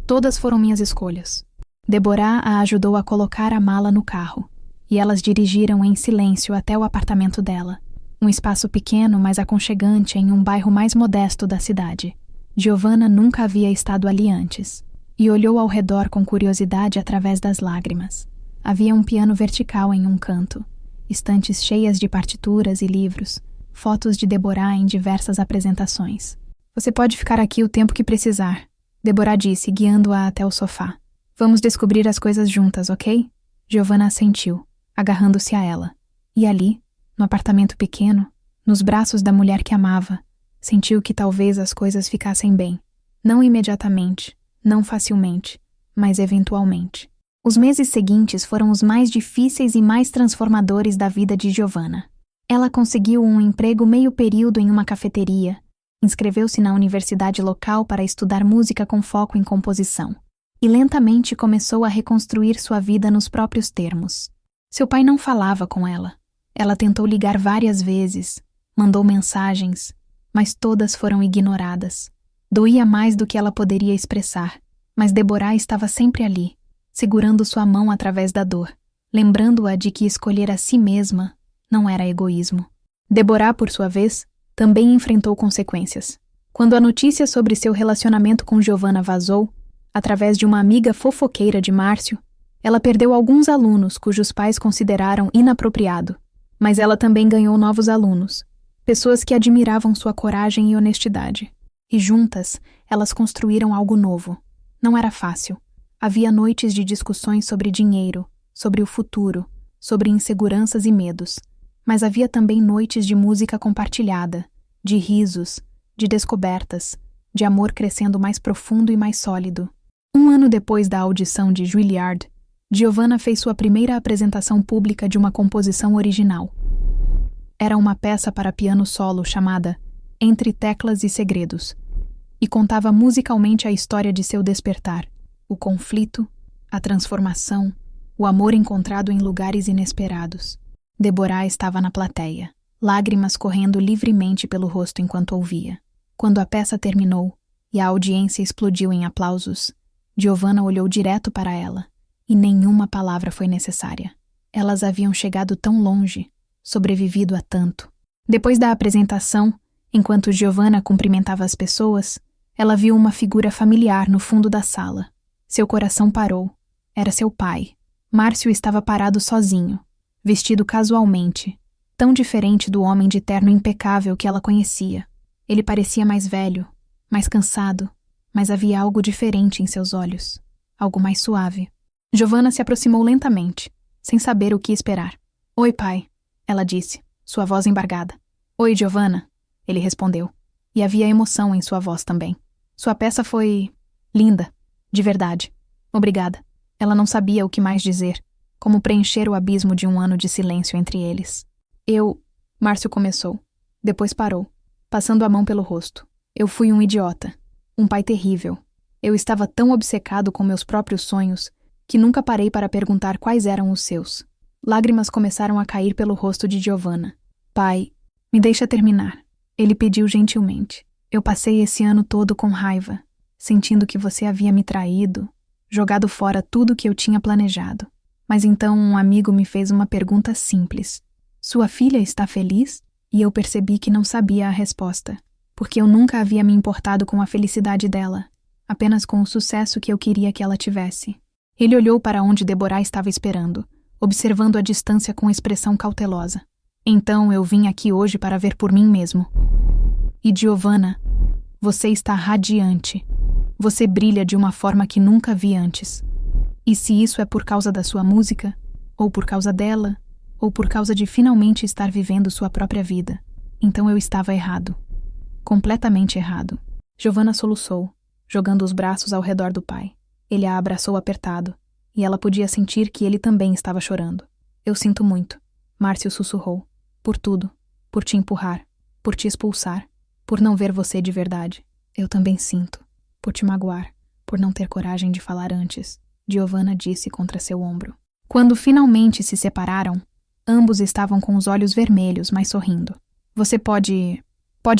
Todas foram minhas escolhas. Deborah a ajudou a colocar a mala no carro, e elas dirigiram em silêncio até o apartamento dela. Um espaço pequeno, mas aconchegante em um bairro mais modesto da cidade. Giovanna nunca havia estado ali antes, e olhou ao redor com curiosidade através das lágrimas. Havia um piano vertical em um canto, estantes cheias de partituras e livros, fotos de Deborah em diversas apresentações. Você pode ficar aqui o tempo que precisar, Deborah disse, guiando-a até o sofá. Vamos descobrir as coisas juntas, ok? Giovanna assentiu, agarrando-se a ela. E ali, no apartamento pequeno, nos braços da mulher que amava, sentiu que talvez as coisas ficassem bem. Não imediatamente, não facilmente, mas eventualmente. Os meses seguintes foram os mais difíceis e mais transformadores da vida de Giovanna. Ela conseguiu um emprego meio período em uma cafeteria, inscreveu-se na universidade local para estudar música com foco em composição, e lentamente começou a reconstruir sua vida nos próprios termos. Seu pai não falava com ela. Ela tentou ligar várias vezes, mandou mensagens, mas todas foram ignoradas. Doía mais do que ela poderia expressar, mas Deborah estava sempre ali, segurando sua mão através da dor, lembrando-a de que escolher a si mesma não era egoísmo. Deborah, por sua vez, também enfrentou consequências. Quando a notícia sobre seu relacionamento com Giovanna vazou, através de uma amiga fofoqueira de Márcio, ela perdeu alguns alunos cujos pais consideraram inapropriado, mas ela também ganhou novos alunos, pessoas que admiravam sua coragem e honestidade. E juntas, elas construíram algo novo. Não era fácil. Havia noites de discussões sobre dinheiro, sobre o futuro, sobre inseguranças e medos. Mas havia também noites de música compartilhada, de risos, de descobertas, de amor crescendo mais profundo e mais sólido. 1 ano depois da audição de Juilliard, Giovanna fez sua primeira apresentação pública de uma composição original. Era uma peça para piano solo chamada Entre Teclas e Segredos, e contava musicalmente a história de seu despertar, o conflito, a transformação, o amor encontrado em lugares inesperados. Deborah estava na plateia, lágrimas correndo livremente pelo rosto enquanto ouvia. Quando a peça terminou e a audiência explodiu em aplausos, Giovanna olhou direto para ela, e nenhuma palavra foi necessária. Elas haviam chegado tão longe, sobrevivido a tanto. Depois da apresentação, enquanto Giovanna cumprimentava as pessoas, ela viu uma figura familiar no fundo da sala. Seu coração parou. Era seu pai. Márcio estava parado sozinho, vestido casualmente, tão diferente do homem de terno impecável que ela conhecia. Ele parecia mais velho, mais cansado, mas havia algo diferente em seus olhos, algo mais suave. Giovanna se aproximou lentamente, sem saber o que esperar. "Oi, pai", ela disse, sua voz embargada. "Oi, Giovanna", ele respondeu, e havia emoção em sua voz também. "Sua peça foi linda, de verdade. Obrigada." Ela não sabia o que mais dizer, como preencher o abismo de um ano de silêncio entre eles. Márcio começou. Depois parou, passando a mão pelo rosto. "Eu fui um idiota, um pai terrível. Eu estava tão obcecado com meus próprios sonhos que nunca parei para perguntar quais eram os seus." Lágrimas começaram a cair pelo rosto de Giovanna. "Pai, me deixa terminar", ele pediu gentilmente. "Eu passei esse ano todo com raiva, sentindo que você havia me traído, jogado fora tudo que eu tinha planejado. Mas então um amigo me fez uma pergunta simples. 'Sua filha está feliz?' E eu percebi que não sabia a resposta, porque eu nunca havia me importado com a felicidade dela, apenas com o sucesso que eu queria que ela tivesse." Ele olhou para onde Deborah estava esperando, observando a distância com expressão cautelosa. "Então eu vim aqui hoje para ver por mim mesmo. E Giovanna, você está radiante. Você brilha de uma forma que nunca vi antes. E se isso é por causa da sua música, ou por causa dela, ou por causa de finalmente estar vivendo sua própria vida, então eu estava errado. Completamente errado." Giovanna soluçou, jogando os braços ao redor do pai. Ele a abraçou apertado, e ela podia sentir que ele também estava chorando. "Eu sinto muito", Márcio sussurrou. "Por tudo. Por te empurrar. Por te expulsar. Por não ver você de verdade. Eu também sinto. Por te magoar. Por não ter coragem de falar antes", Giovanna disse contra seu ombro. Quando finalmente se separaram, ambos estavam com os olhos vermelhos, mas sorrindo. "Você pode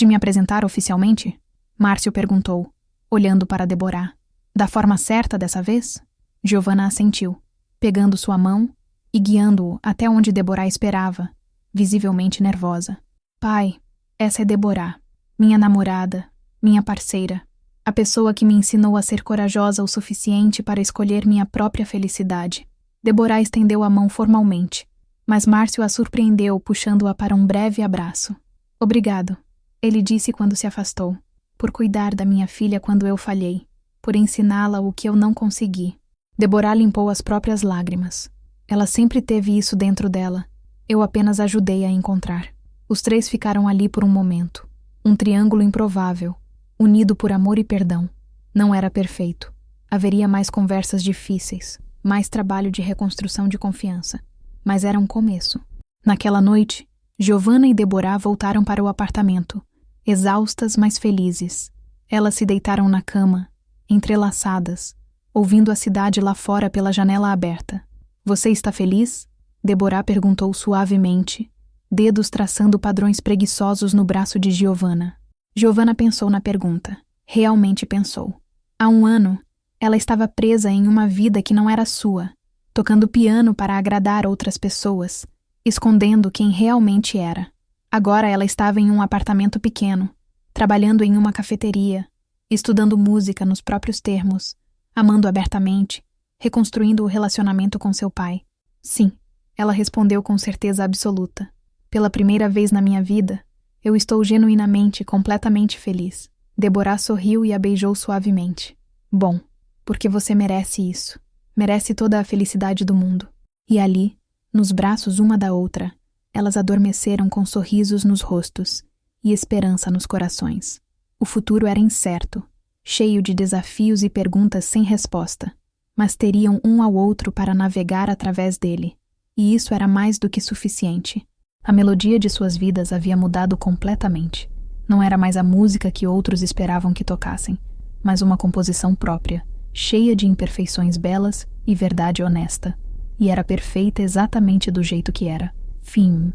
me apresentar oficialmente?" Márcio perguntou, olhando para Deborah. "Da forma certa dessa vez?" Giovanna assentiu, pegando sua mão e guiando-o até onde Deborah esperava, visivelmente nervosa. "Pai, essa é Deborah, minha namorada, minha parceira, a pessoa que me ensinou a ser corajosa o suficiente para escolher minha própria felicidade." Deborah estendeu a mão formalmente, mas Márcio a surpreendeu puxando-a para um breve abraço. "Obrigado", ele disse quando se afastou, "por cuidar da minha filha quando eu falhei, por ensiná-la o que eu não consegui." Deborah limpou as próprias lágrimas. Ela sempre teve isso dentro dela. Eu apenas ajudei a encontrar. Os três ficaram ali por um momento. Um triângulo improvável, unido por amor e perdão. Não era perfeito. Haveria mais conversas difíceis, mais trabalho de reconstrução de confiança. Mas era um começo. Naquela noite, Giovanna e Deborah voltaram para o apartamento, exaustas, mas felizes. Elas se deitaram na cama, entrelaçadas, ouvindo a cidade lá fora pela janela aberta. "Você está feliz?" Deborah perguntou suavemente, dedos traçando padrões preguiçosos no braço de Giovanna. Giovanna pensou na pergunta. Realmente pensou. Há um ano, ela estava presa em uma vida que não era sua, tocando piano para agradar outras pessoas, escondendo quem realmente era. Agora ela estava em um apartamento pequeno, trabalhando em uma cafeteria, estudando música nos próprios termos, amando abertamente, reconstruindo o relacionamento com seu pai. "Sim", ela respondeu com certeza absoluta. "Pela primeira vez na minha vida, eu estou genuinamente, completamente feliz." Deborah sorriu e a beijou suavemente. "Bom, porque você merece isso. Merece toda a felicidade do mundo." E ali, nos braços uma da outra, elas adormeceram com sorrisos nos rostos e esperança nos corações. O futuro era incerto, cheio de desafios e perguntas sem resposta, mas teriam um ao outro para navegar através dele, e isso era mais do que suficiente. A melodia de suas vidas havia mudado completamente. Não era mais a música que outros esperavam que tocassem, mas uma composição própria, cheia de imperfeições belas e verdade honesta. E era perfeita exatamente do jeito que era. Fim.